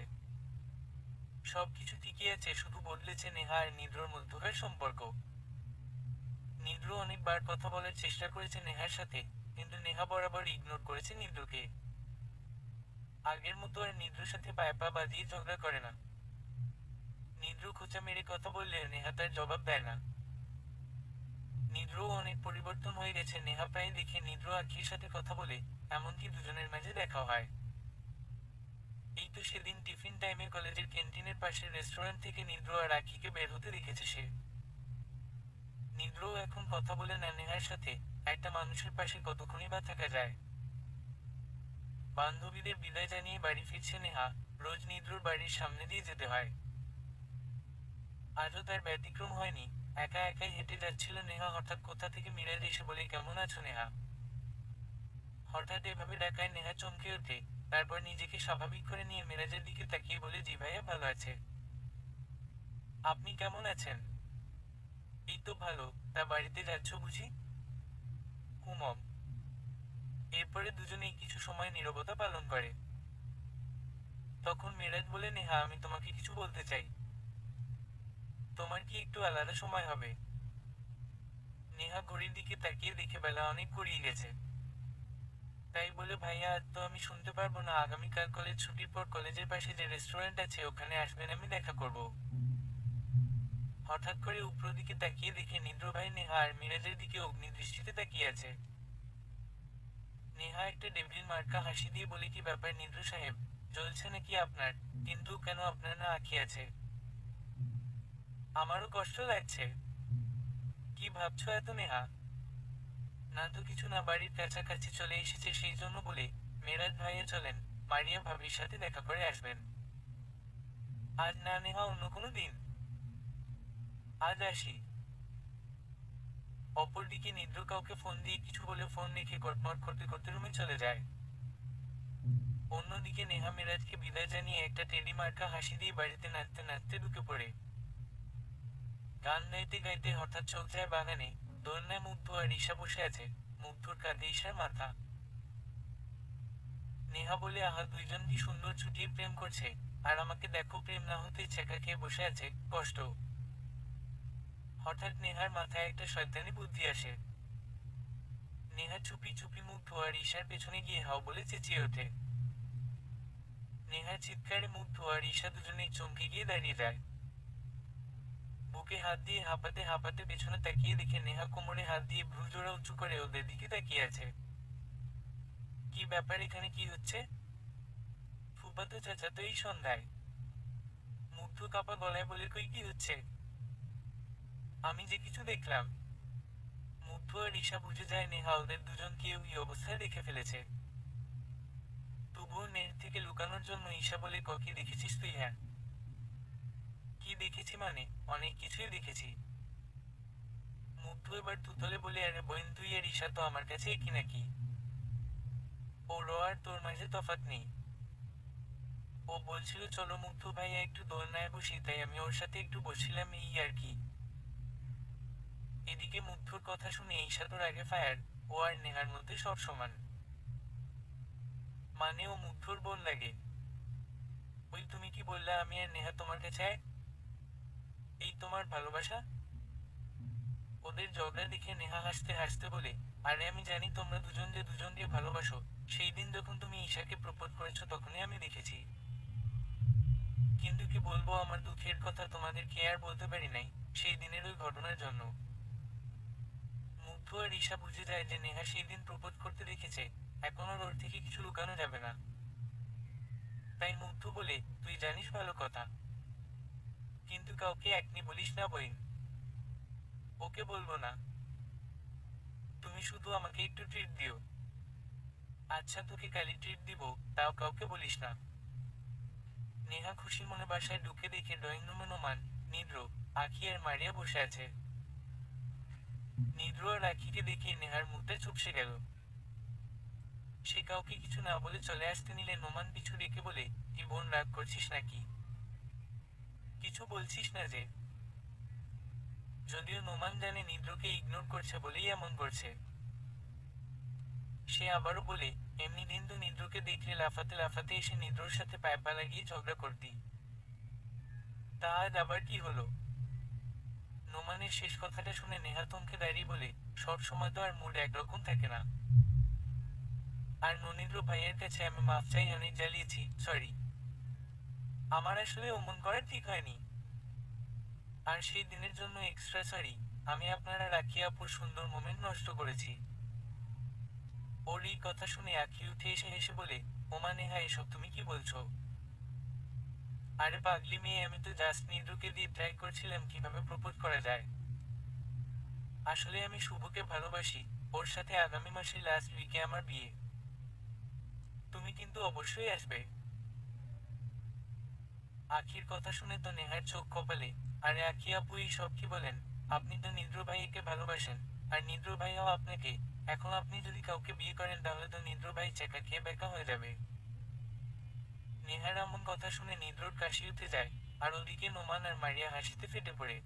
সবকিছু ঠিকই আছে, শুধু বদলেছে নেহা আর নিদ্রর মধ্যকার সম্পর্ক। নিদ্র অনেকবার কথা বলার চেষ্টা করেছে নেহার সাথে, কিন্তু নেহা বরাবর ইগনোর করেছে নিদ্রকে। আগের মতো আর নিদ্রর সাথে পায়ে পা বাঁধিয়ে ঝগড়া করে না। নিদ্র খোঁচা মেরে কথা বললে নেহা তার জবাব দেয় না। নিদ্রও অনেক পরিবর্তন হয়ে গেছে। নেহা প্রায় দেখে নিদ্র আখির সাথে কথা বলে, এমনকি দুজনের মাঝে দেখা হয়। এই তো সেদিন টিফিন টাইমে কলেজের ক্যান্টিনের পাশের রেস্টুরেন্ট থেকে নিদ্র আর আখিকে বের হতে দেখেছে সে। নিদ্রও এখন কথা বলে না নেহার সাথে। একটা মানুষের পাশে কতক্ষণই বা থাকা যায়। বান্ধবীদের বিদায় জানিয়ে বাড়ি ফিরছে নেহা। রোজ নিদ্রর বাড়ির সামনে দিয়ে যেতে হয়। আজও তার ব্যতিক্রম হয়নি। একা একাই হেঁটে যাচ্ছিল নেহা, হঠাৎ কোথা থেকে মিরাজ এসে বলে, কেমন আছো নেহা? হঠাৎ এভাবে ডাকায় নেহা চমকে ওঠে। তারপর নিজেকে স্বাভাবিক করে নিয়ে মিরাজের দিকে তাকিয়ে বলে, জি ভাইয়া ভালো আছে। আপনি কেমন আছেন? এই তো ভালো। তা বাড়িতে যাচ্ছ বুঝি? হুমম। এরপরে দুজনেই কিছু সময় নীরবতা পালন করে। তখন মিরাজ বলে, নেহা আমি তোমাকে কিছু বলতে চাই। তোমার কি একটু আলাদা সময় হবে? নেহা ঘড়ির দিকে তাকিয়ে দেখে বেলা অনেক গড়িয়ে গেছে। তাই বলে, ভাইয়া আজ তো আমি শুনতে পারবো না, আগামীকাল কলেজ ছুটির পর কলেজের পাশে যে রেস্টুরেন্ট আছে ওখানে আসবেন, আমি দেখা করব। হঠাৎ করে উপর দিকে তাকিয়ে দেখে নিদ্র ভাই নেহা আর মিরাজের দিকে অগ্নিদৃষ্টিতে তাকিয়ে আছে। নেহা একটা ডেভিল মার্কা হাসি দিয়ে বলে, কি ব্যাপার নিদ্র সাহেব, জ্বলছে নাকি আপনার? কিন্তু কেন, আপনার না আঁখি আছে? আমারও কষ্ট লাগছে। কি ভাবছো এত নেহা? না তো কিছু না, বাড়ির কাছাকাছি চলে এসেছে সেই জন্য বলে। মেরাজ ভাইয়া চলেন, মারিয়া ভাবির সাথে দেখা করে আসবেন। আজ না নেহা, অন্য কোনো দিন। আজ আসি। অপরদিকে নিদ্র কাউকে ফোন দিয়ে কিছু বলে ফোন রেখে কটমট করতে করতে রুমে চলে যায়। অন্যদিকে নেহা মিরাজকে বিদায় জানিয়ে একটা টেডি মার্কা হাসি দিয়ে বাড়িতে নাচতে নাচতে ঢুকে পড়ে। গান গাইতে গাইতে হঠাৎ চোখ যায় বাগানে। দোলনায় মুগ্ধ আর ঈশা বসে আছে। মুগ্ধর কাঁধে ঈশার মাথা। নেহা বলে, আহা দুইজন কি সুন্দর ছুটিয়ে প্রেম করছে। আর আমাকে দেখো, প্রেম না হতে ছেঁকা খেয়ে বসে আছে, কষ্ট। হঠাৎ নেহার মাথায় একটা শয়তানি বুদ্ধি আসে। নেহা চুপি চুপি মুগ্ধ আর ঈশার পেছনে গিয়ে হাও বলে চেঁচিয়ে ওঠে। নেহার চিৎকারে মুগ্ধ আর ঈশা দুজনেই চমকে গিয়ে দাঁড়িয়ে যায়। বুকে হাত দিয়ে হাঁপাতে হাঁপাতে পেছনে তাকিয়ে দেখে নেহা কোমরে হাত দিয়ে ভ্রুজোড়া উঁচু করে ওদের দিকে তাকিয়ে আছে। কি ব্যাপার, এখানে কি হচ্ছে? ফুফাতো চাচা তো এই সন্ধ্যায়। মুগ্ধ কাপা গলায় বলে, কই কি হচ্ছে? আমি যে কিছু দেখলাম। মুগ্ধ আর ঈশা বুঝে যায় নেহা ওদের দুজনকে ওই অবস্থায় দেখে ফেলেছে। তবুও নেহ থেকে লুকানোর জন্য ঈশা বলে, কি দেখেছিস তুই? হ্যাঁ, কি দেখেছি মানে? অনেক কিছুই দেখেছি। মুগ্ধ এবার তুতলে বলে, আরে বোন, তুই আর ঈশা তো আমার কাছে একই নাকি? ওর আর তোর মাঝে তফাৎ নেই। ও বলছিল চলো মুগ্ধ ভাইয়া একটু দোলনায় বসি, তাই আমি ওর সাথে একটু বসছিলাম, এই আর কি। এদিকে মুগ্ধর কথা শুনে ঈশা তোর আগে ফায়ার। ও আর নেহার মধ্যে সব সমান। মানে ও মুগ্ধর বোন লাগে? ওই তুমি কি বললা আমি আর নেহা তোমার কাছে? এই তোমার ভালোবাসা? ওদের ঝগড়া দেখে নেহা হাসতে হাসতে বলে, আরে আমি জানি তোমরা দুজন যে দুজনকে ভালোবাসো। সেই দিন যখন তুমি ঈশাকে প্রপোজ করেছো তখনই আমি দেখেছি। কিন্তু কি বলবো, আমার দুঃখের কথা তোমাদেরকে আর বলতে পারি নাই সেই দিনের ওই ঘটনার জন্য। মুগ্ধ আর ঈশা বুঝে যায় যে নেহা সেই দিন প্রপোজ করতে দেখেছে। এখন ওর থেকে কিছু লুকানো যাবে না। তাই মুগ্ধ বলে, তুই জানিস ভালো কথা, কিন্তু কাউকে একনি বলিস না বইন। ওকে বলবো না। তুমি শুধু আমাকে একটু ট্রিট দিও। আচ্ছা, তোকে কালি ট্রিট দিব, তাও কাউকে বলিস না। নেহা খুশি মনে বাসায় ঢুকে দেখে ড্রয়িং রুমে নোমান, নিদ্র, আখি আর মারিয়া বসে আছে। নিদ্র আর আখিকে দেখে নেহার মুখটা চুপসে গেল। সে কাউকে কিছু না বলে চলে আসতে নিলে নোমান পিছু রেখে বলে, কি বোন, রাগ করছিস নাকি? কিছু বলছিস না যে? যদিও নোমান জানে নিদ্রকে ইগনোর করছে বলেই এমন করছে। সে আবারও বলে, এমনি দিন তো নিদ্রকে দেখলে লাফাতে লাফাতে এসে নিদ্রর সাথে পায়ে পা লাগিয়ে ঝগড়া করতি। তা আজ আবার কি হলো? নোমানের শেষ কথাটা শুনে নেহা থমকে দাঁড়িয়ে বলে, সব সময় তো আর মুড একরকম থাকে না। আর ননীন্দ্র ভাইয়ের কাছে আমি মাফ চাই, অনেক জ্বালিয়েছি, সরি। আমার আসলে অমন করা ঠিক হয়নি। আর সেই দিনের জন্য এক্সট্রা সরি। আমি আপনারা রাখি আপুর সুন্দর মোমেন্ট নষ্ট করেছি। ওর এই কথা শুনে আঁখি উঠে এসে হেসে বলে, ওমা নেহা, এসব তুমি কি বলছো? আরে পাগলি মেয়ে, আমি তো জাস্ট নিদ্রকে দিয়ে ট্রাই করছিলাম কিভাবে প্রপোজ করা যায়। আসলে আমি শুভকে ভালোবাসি। ওর সাথে আগামী মাসের লাস্ট উইকে আমার বিয়ে। তুমি কিন্তু অবশ্যই আসবে। আখির কথা শুনে তো নেহার চোখ কপালে। আরে আখি আপু, এই সব কি বলেন? আপনি তো নিদ্র ভাইকে ভালোবাসেন, আর নিদ্র ভাইও আপনাকে। এখন আপনি যদি কাউকে বিয়ে করেন তাহলে তো নিদ্র ভাই চেকা খেয়ে বেকা হয়ে যাবে। নেহার এমন কথা শুনে নিদ্রর কাশি উঠে যায়। আর ওদিকে নোমান আর মারিয়া হাসিতে ফেটে পড়ে।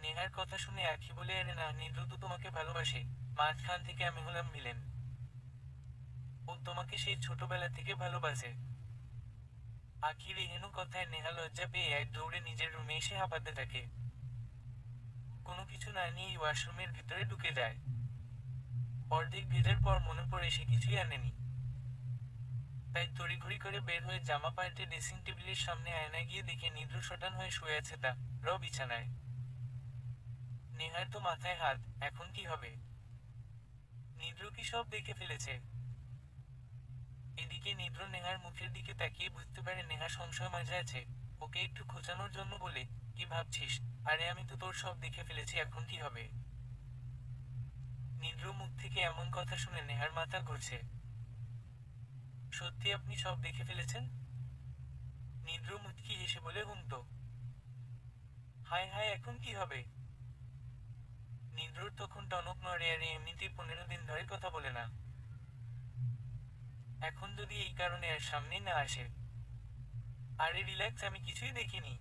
নেহার কথা শুনে আখি বলে, আরে না, নিদ্র তো তোমাকে ভালোবাসে। মাঝখান থেকে আমি হলাম ভিলেন। ও তোমাকে সেই ছোটবেলা থেকে ভালোবাসে। আখির এহেন কথায় নেহা লজ্জা পেয়ে এক দৌড়ে নিজের রুমে এসে হাঁপাতে থাকে। কোনো কিছু না নিয়েই ওয়াশরুমের ভিতরে ঢুকে যায়। অর্ধেক ভেজার পর মনে পড়ে সে কিছুই আনেনি। তাই তড়িঘড়ি করে বের হয়ে জামা পাল্টে ড্রেসিং টেবিলের সামনে আয়নায় গিয়ে দেখে নিদ্র শটান হয়ে শুয়ে আছে তা বিছানায়। নেহার তো মাথায় হাত, এখন কি হবে? নিদ্র কি সব দেখে ফেলেছে? এদিকে নিদ্র নেহার মুখের দিকে তাকিয়ে বুঝতে পারে নেহা সংশয় মাঝে আছে। ওকে একটু খোঁচানোর জন্য বলে, কি ভাবছিস? আরে আমি তো তোর সব দেখে ফেলেছি, এখন কি হবে? নিদ্র মুখ থেকে এমন কথা শুনে নেহার মাথা ঘুরছে। সত্যি আপনি সব দেখে ফেলেছেন? নিদ্র মুচকি হেসে বলে, তো। হায় হায়, এখন কি হবে? নিদ্রর তখন টনক নড়ে, আর এমনিতেই 15 দিন ধরে কথা বলে না। এখন যদি এই কারণে আর সামনে না আসে। আরে রিল্যাক্স, আমি কিছুই দেখিনি।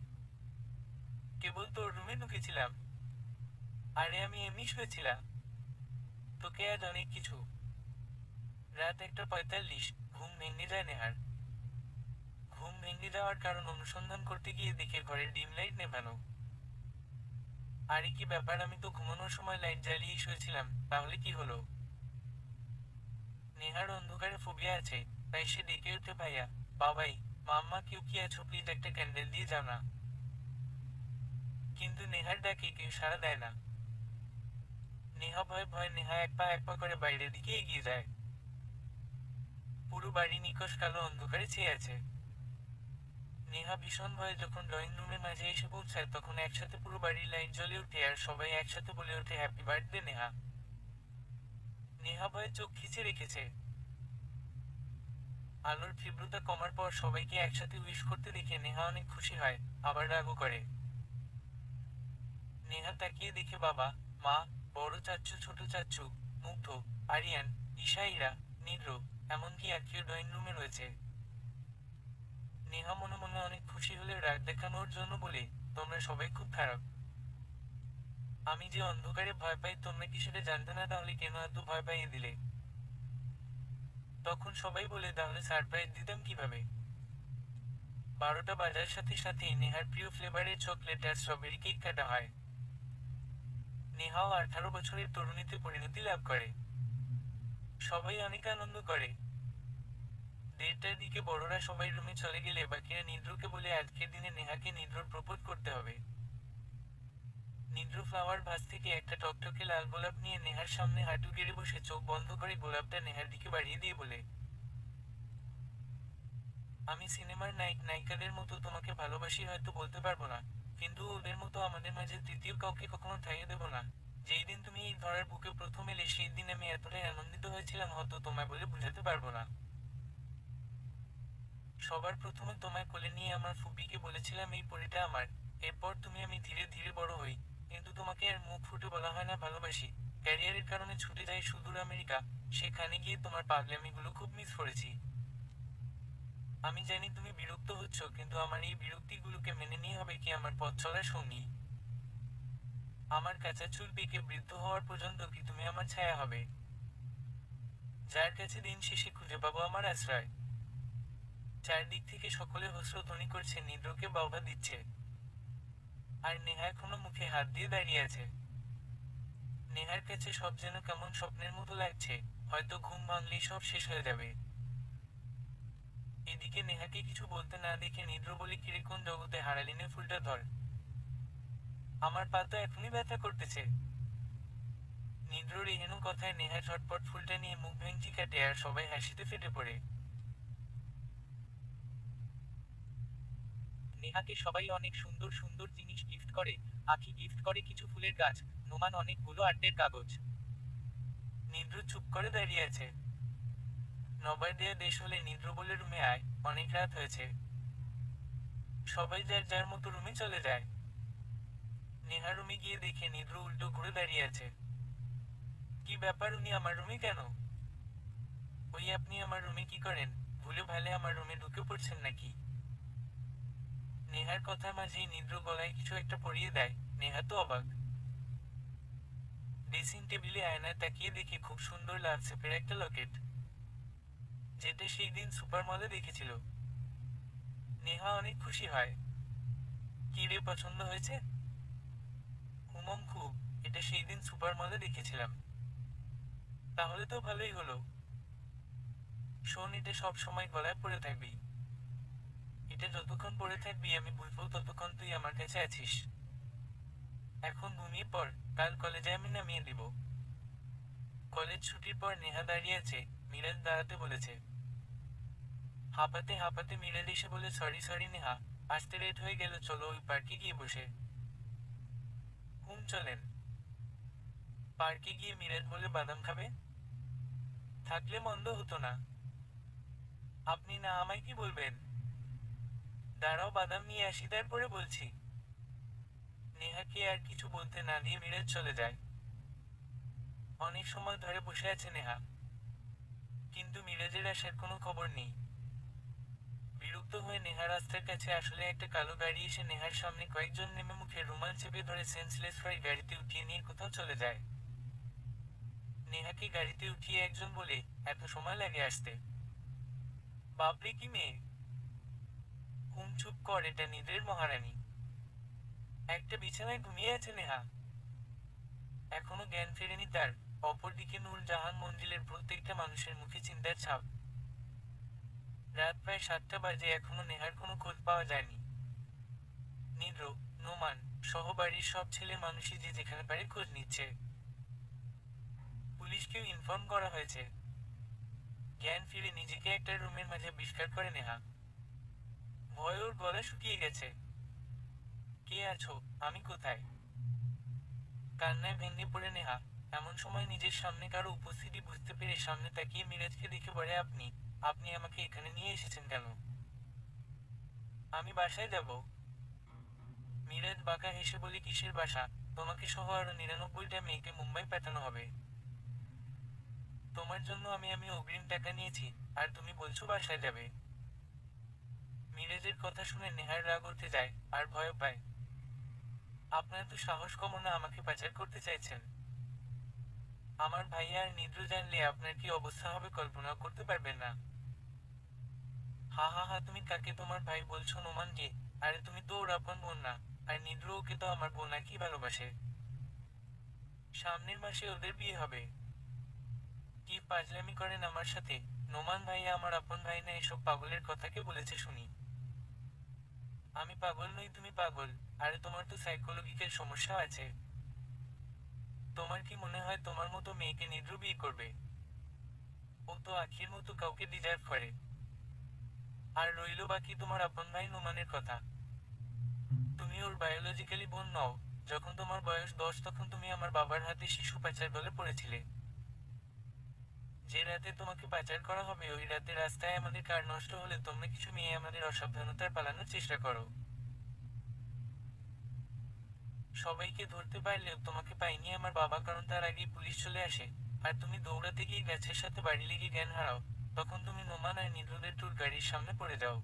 কেবল তোর রুমে ঢুকেছিলাম। আরে আমি এমনি শুয়েছিলাম। তোকে আজ অনেক কিছু। রাত 1:45, ঘুম ভেঙে যায় নেহার। ঘুম ভেঙে যাওয়ার কারণ অনুসন্ধান করতে গিয়ে দেখে ঘরের ডিম লাইট নেভানো। আরে কি ব্যাপার, আমি তো ঘুমানোর সময় লাইট জ্বালিয়ে শুয়েছিলাম, তাহলে কি হলো? নেহার অন্ধকারে ফোবিয়া আছে। তাই সে ডেকে উঠে, ভাইয়া, বাবাই, মাম্মা, কেউ কি আছো? প্লিজ একটা ক্যান্ডেল দিয়ে যাও না। কিন্তু নেহার ডাকে কেউ সাড়া দেয় না। নেহা এক পা করে বাইরের দিকে এগিয়ে যায়। পুরো বাড়ি নিকষ কালো অন্ধকারে চেয়ে আছে। নেহা ভীষণ ভয়ে যখন ড্রয়িং রুমের মাঝে এসে পৌঁছায় তখন একসাথে পুরো বাড়ির লাইট জ্বলে ওঠে আর সবাই একসাথে বলে ওঠে হ্যাপি বার্থডে নেহা। নেহা ভয়ে চোখ খিচে রেখেছে। আলোর তীব্রতা কমার পর সবাইকে একসাথে উইশ করতে দেখে নেহা অনেক খুশি হয়, আবার রাগও করে। নেহা তাকিয়ে দেখে বাবা, মা, বড় চাচ্চু, ছোট চাচ্চু, মুগ্ধ, আরিয়ান, ইশাইরা, নীর, এমনকি আখিও ড্রয়িং রুমে রয়েছে। নেহা মনে মনে অনেক খুশি হলেও রাগ দেখানোর জন্য বলে, তোমরা সবাই খুব খারাপ। আমি যে অন্ধকারে ভয় পাই তোমরা কি সেটা জানতে না, তাহলে কেন এত ভয় পাইয়ে দিলে? তখন সবাই বলে, তাহলে সারপ্রাইজ দিতাম কিভাবে? 12টা বাজার সাথে সাথেই নেহার প্রিয় ফ্লেভারের চকলেট আর স্ট্রবেরি কেক কাটা হয়। নেহাও 18 বছরের তরুণীতে পরিণতি লাভ করে। সবাই অনেক আনন্দ করে। 1:30টার দিকে বড়রা সবাই রুমে চলে গেলে বাকিরা নীরকে বলে আজকের দিনে নেহাকে নীরর প্রপোজ করতে হবে। নীর ফ্লাওয়ার ভাস থেকে একটা টকটকে লাল গোলাপ নিয়ে নেহার সামনে হাঁটু গেড়ে বসে চোখ বন্ধ করে গোলাপটা নেহার দিকে বাড়িয়ে দিয়ে বলে, আমি সিনেমার নায়ক নায়িকাদের মতো তোমাকে ভালোবাসি হয়তো বলতে পারবো না, কিন্তু ওদের মতো আমাদের মাঝে তৃতীয় কাউকে কখনো ঠাইয়ে দেব না। যেই দিন তুমি এই ধরার বুকে প্রথম এলে সেই দিন আমি এতটাই আনন্দিত হয়েছিলাম হয়তো তোমায় বলে বুঝাতে পারবো না। সবার প্রথমে তোমায় কোলে নিয়ে আমার ফুপিকে বলেছিলাম এই পরিটা আমার। এরপর তুমি আমি ধীরে ধীরে বড় হই, কিন্তু তোমাকে আর মুখ ফুটে বলা হয় না ভালোবাসি। ক্যারিয়ারের কারণে ছুটে যাই সুদূর আমেরিকা, সেখানে গিয়ে তোমার পাগলামিগুলো খুব মিস করেছি। আমি জানি তুমি বিরক্ত হচ্ছ, কিন্তু আমার এই বিরক্তিগুলোকে মেনে নিয়ে হবে কি আমার পথ চলার সঙ্গী। আমার কাঁচা চুল পেকে বৃদ্ধ হওয়ার পর্যন্ত কি তুমি আমার ছায়া হবে, যার কাছে দিন শেষে খুঁজে পাবো আমার আশ্রয়। চারদিক থেকে সকলে হোস্রধ্বনি করছে, নীরকে বাহবা দিচ্ছে। আর নেহা এখনো মুখে হাত দিয়ে দাঁড়িয়ে আছে। নেহার কাছে সব যেন কেমন স্বপ্নের মতো লাগছে, হয়তো ঘুম ভাঙলেই সব শেষ হয়ে যাবে। এদিকে নেহাকে কিছু বলতে না দেখে নীর বলে, কিরে কোন জগতে হারালিনে ফুলটা ধর, আমার পা তো এখনই ব্যথা করতেছে। নীরর এহেন কথায় নেহা ঝটপট ফুলটা নিয়ে মুখ ভেঙচি কাটে আর সবাই হাসিতে ফেটে পড়ে। নেহাকে সবাই অনেক সুন্দর সুন্দর জিনিস গিফট করে। আখি গিফট করে কিছু ফুলের গাছ, নোমান অনেকগুলো আর্টের কাগজ। নীর চুপ করে দাঁড়িয়ে আছে। নবার দেয়া দেশ হলে নীর বলে, রুমে আয়, অনেক রাত হয়েছে। সবাই যার যার মতো রুমে চলে যায়। নেহা রুমে গিয়ে দেখে নীর উল্টো ঘুরে দাঁড়িয়ে আছে। কি ব্যাপার, উনি আমার রুমে কেন? ওই আপনি আমার রুমে কি করেন? ভুলে ভালে আমার রুমে ঢুকে পড়ছেন নাকি? নেহার কথার মাঝেই নীর গলায় কিছু একটা পরিয়ে দেয়। নেহা তো অবাক। ড্রেসিং টেবিলে আয়নায় তাকিয়ে দেখে খুব সুন্দর লাল শেপের একটা লকেট, যেটা সেই দিন সুপার মলে দেখেছিল। নেহা অনেক খুশি হয়। কি রে, পছন্দ হয়েছে? খুব। এটা সেই দিন সুপার মলে দেখেছিলাম। তাহলে তো ভালোই হলো। শোন, এটা সব সময় গলায় পড়ে থাকবি। এটা যতক্ষণ পড়ে থাকবি আমি বুঝবো ততক্ষণ তুই আমার কাছে আছিস। এখন ঘুমিয়ে পড়, কাল কলেজে আমি নামিয়ে দিব। কলেজ ছুটির পর নেহা দাঁড়িয়ে আছে। মিরাজ দাঁড়াতে বলেছে। হাঁপাতে হাঁপাতে মিরাজ এসে বলে, সরি সরি নেহা, আসতে লেট হয়ে গেল, চলো ওই পার্কে গিয়ে বসে। চলেন। পার্কে গিয়ে মিরাজ বলে, বাদাম খাবে? থাকলে মন্দ হতো না। আপনি না আমায় কি বলবেন? দাঁড়াও, বাদাম নিয়ে আসি তারপরে বলছি। নেহাকে আর কিছু বলতে না দিয়ে মিরাজ চলে যায়। অনেক সময় ধরে বসে আছে নেহা, কিন্তু মিরাজের আসার কোনো খবর নেই। বিরক্ত হয়ে নেহা রাস্তার কাছে আসলে একটা কালো গাড়ি এসে নেহার সামনে কয়েকজন নেমে মুখে রুমাল চেপে ধরে সেন্সলেস হয়ে গাড়িতে উঠিয়ে নিয়ে কোথাও চলে যায়। নেহাকে গাড়িতে উঠিয়ে একজন বলে, এত সময় লাগে আসতে? বাপরে কি মেয়ে! চুপ কর, এটা নিদের মহারানী। একটা বিছানায় ঘুমিয়ে আছে নেহা, এখনো জ্ঞান ফেরেনি তার। অপরদিকে নূর জাহান মঞ্জিলের প্রত্যেকটা মানুষের মুখে চিন্তার ছাপ। রাত প্রায় 7টা বাজে, এখনো নেহার কোনো খোঁজ পাওয়া যায়নি। নীর, নোমান সহ বাড়ির সব ছেলে মানুষই যে যেখানে পারে খোঁজ নিচ্ছে। পুলিশকেও ইনফর্ম করা হয়েছে। জ্ঞান ফিরে নিজেকে একটা রুমের মাঝে আবিষ্কার করে নেহা। ভয়ে ওর গলা শুকিয়ে গেছে। কে আছো? আমি কোথায়? কান্নায় ভেঙে পড়ে নেহা। এমন সময় নিজের সামনে কারো উপস্থিতি বুঝতে পেরে সামনে তাকিয়ে মিরাজকে দেখে বলে, আপনি আপনি আমাকে এখানে নিয়ে এসেছেন কেন? আমি বাসায় যাব। মিরাজ বাঁকা হেসে বলে, কিসের বাসা? তোমাকে সহ আরো 99টা মেয়েকে মুম্বাই পাঠানো হবে। তোমার জন্য আমি অগ্রিম টাকা নিয়েছি, আর তুমি বলছো বাসায় যাবে? মিরাজের কথা শুনে নেহার রাগ উঠে যায়, আর ভয় পায়। আপনার তো সাহস কম না আমাকে পাচার করতে চাইছেন? আমার ভাইয়া আর নিদ্র জানলে আপনার কি অবস্থা হবে কল্পনা করতে পারবেন না। হা হা হা, তুমি কাকে তোমার ভাই বলছো নোমানকে? আরে তুমি তো ওর আপন বোন না। আর নিদ্র ওকে তো আমার বোন কি ভালোবাসে। সামনের মাসে ওদের বিয়ে হবে। কি পাগলামি করেন আমার সাথে? নোমান ভাইয়া আমার আপন ভাই না, এসব পাগলের কথাকে বলেছে শুনি। আমি পাগল নই, তুমি পাগল। আরে তোমার তো সাইকোলজিক্যাল সমস্যা আছে। তোমার কি মনে হয় তোমার মতো মেয়েকে নিদ্র বিয়ে করবে? ও তো আখির মতো কাউকে ডিজার্ভ করে। আর রইল বাকি তোমার আপন ভাই নোমানের কথা। তুমি ওর বায়োলজিক্যালি বোন নও। যখন তোমার বয়স 10 তখন তুমি আমার বাবার হাতে শিশু পাচার বলে পড়েছিলে। যে রাতে তোমাকে পাচার করা হবে ওই রাতে রাস্তায় আমাদের কার নষ্ট হলে তোমরা কিছু মেয়ে আমাদের অসাবধানতার পালানোর চেষ্টা করো। সবাইকে ধরতে পারলেও তোমাকে পাইনি আমার বাবা, কারণ তার আগেই পুলিশ চলে আসে। আর তুমি দৌড়াতে গিয়ে গাছের সাথে বাড়ি লেগে জ্ঞান হারাও। তখন তুমি নোমান আর নিদ্রদের ট্যুর গাড়ির সামনে পড়ে যাও।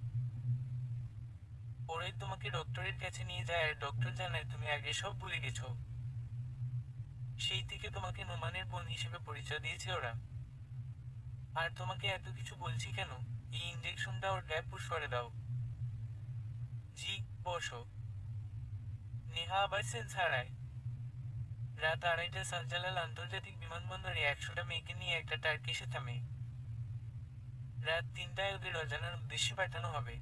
ওরাই তোমাকে ডক্টরের কাছে নিয়ে যায় আর ডক্টর জানায় তুমি আগে সব ভুলে গেছো। সেই থেকে তোমাকে নোমানের বোন হিসেবে পরিচয় দিয়েছে ওরা। আর তোমাকে এত কিছু বলছি কেন? এই ইঞ্জেকশনটা ওর গায়ে পুশ করে দাও। জি, বসো। নেহা আবার সেন্স হারায়। রাত 2:30 শাহজালাল আন্তর্জাতিক বিমানবন্দরে 100টা মেয়েকে নিয়ে একটা টার্কি এসে থামে। রাত 3টায় ওদের অজানার উদ্দেশ্যে পাঠানো হবে।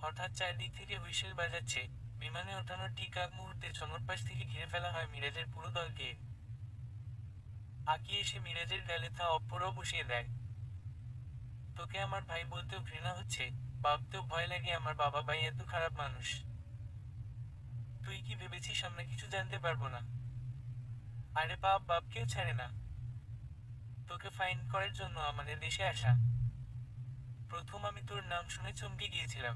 হঠাৎ চারদিক থেকে হুইসেল বাজাচ্ছে। বিমানে ওঠানোর ঠিক আগ মুহূর্তে চমৎপাশ থেকে ঘিরে ফেলা হয় মিরাজের পুরো দলকে। আকি এসে মিরাজের গালে তা অপ্পরও বসিয়ে দেয়। তোকে আমার ভাই বলতেও ঘৃণা হচ্ছে, ভাবতেও ভয় লাগে আমার বাবা ভাই এত খারাপ মানুষ। তুই কি ভেবেছিস আমরা কিছু জানতে পারবো না? আরে বাপ বাপকেও ছাড়ে না। তোকে ফাইন করার জন্য আমাদের দেশে আসা। প্রথম আমি তোর নাম শুনে চমকে গিয়েছিলাম।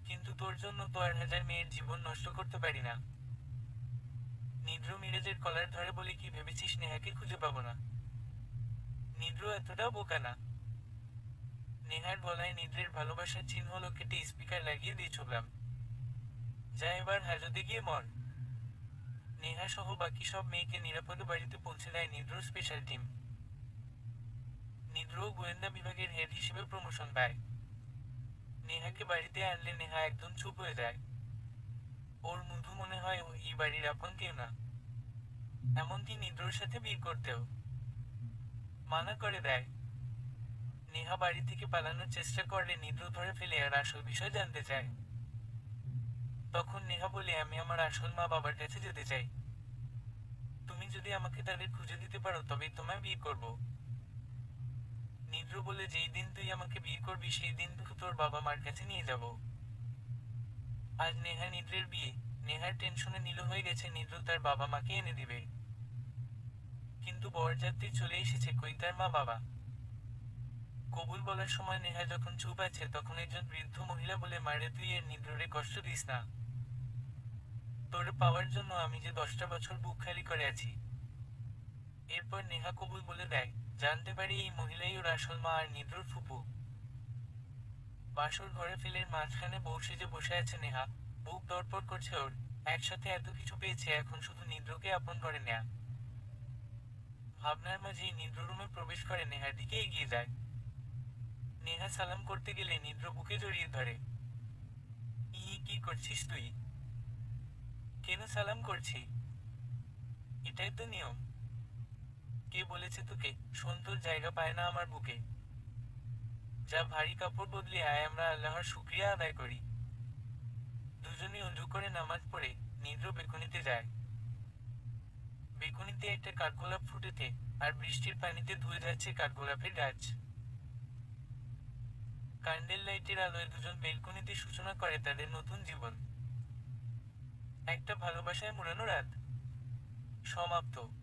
কিন্তু তোর জন্য তো 1000 মেয়ের জীবন নষ্ট করতে পারি না। নিদ্র মিরাজের কলার ধরে বলে, কি ভেবেছিস নেহাকে খুঁজে পাবো না? নিদ্র এতটাও বোকা না। নেহার গলায় নিদ্রের ভালোবাসার চিহ্ন হলো কেটে স্পিকার লাগিয়ে দিয়ে চললাম। যা এবার হাজতে গিয়ে মর। নেহা সহ বাকি সব মেয়েকে নিরাপদে বাড়িতে পৌঁছে দেয় নিদ্র স্পেশাল টিম। নিদ্র গোয়েন্দা বিভাগের হেড হিসেবে প্রমোশন পায়। নেহাকে বাড়িতে আনলে নেহা একদম চুপ হয়ে যায়। ওর মধু মনে হয় ও এই বাড়ির আপন কেউ না। এমনকি নিদ্রর সাথে বিয়ে করতেও মানা করে দেয়। নেহা বাড়ি থেকে পালানোর চেষ্টা করলে নিদ্র ধরে ফেলে আর আসল বিষয় জানতে চায়। তখন নেহা বলে, আমি আমার আসল মা বাবার কাছে যেতে চাই। তুমি যদি আমাকে তাদের খুঁজে দিতে পারো তবেই তোমায় বিয়ে করব। নিদ্র বলে, যেই দিন তুই আমাকে বিয়ে করবি সেই দিন তোকে তোর বাবা মার কাছে নিয়ে যাব। আজ নেহা নিদ্রের বিয়ে। নেহার টেনশনে নীল হয়ে গেছে নিদ্র তার বাবা মাকে এনে দিবে। কিন্তু বরযাত্রী চলে এসেছে, কই তার মা বাবা? কবুল বলার সময় নেহা যখন চুপ আছে তখন একজন বৃদ্ধ মহিলা বলে, মারে তুই এর নিদ্ররে কষ্ট দিস না। তোর পাওয়ার জন্য আমি যে 10টা বছর বুক খালি করে আছি। এরপর নেহা কবুল বলে দেয়। জানতে পারি এই মহিলাই ওর আসল মা আর নিদ্রর ফুপু। বাসর ঘরে ফেলের মাঝখানে বউ সেজে বসে আছে নেহা। বুক ধড়ফড় করছে ওর। একসাথে এত কিছু পেয়েছে, এখন শুধু নিদ্রকে আপন করে নেয়া। ভাবনার মাঝেই নিদ্র রুমে প্রবেশ করে নেহার দিকে এগিয়ে যায়। নেহা সালাম করতে গেলে নিদ্র বুকে জড়িয়ে ধরে। কি করছিস তুই? কেন সালাম করছি? এটাই তো নিয়ম। কে বলেছে তোকে? শোন, তোর জায়গা পায় না আমার বুকে। যা ভারী কাপড় বদলে আয়, আমরা আল্লাহর শুকরিয়া আদায় করি। দুজনই অজু করে নামাজ পড়ে নীরব বেকুনিতে যায়। বেকুনিতে একটা কাঠগোলাপ ফুটেছে, আর বৃষ্টির পানিতে ধুয়ে যাচ্ছে কাঠগোলাপের গাছ। ক্যান্ডেল লাইটের আলোয় দুজন বেলকনিতে সূচনা করে তাদের নতুন জীবন। একটা ভালোবাসায় মোড়ানো রাত সমাপ্ত।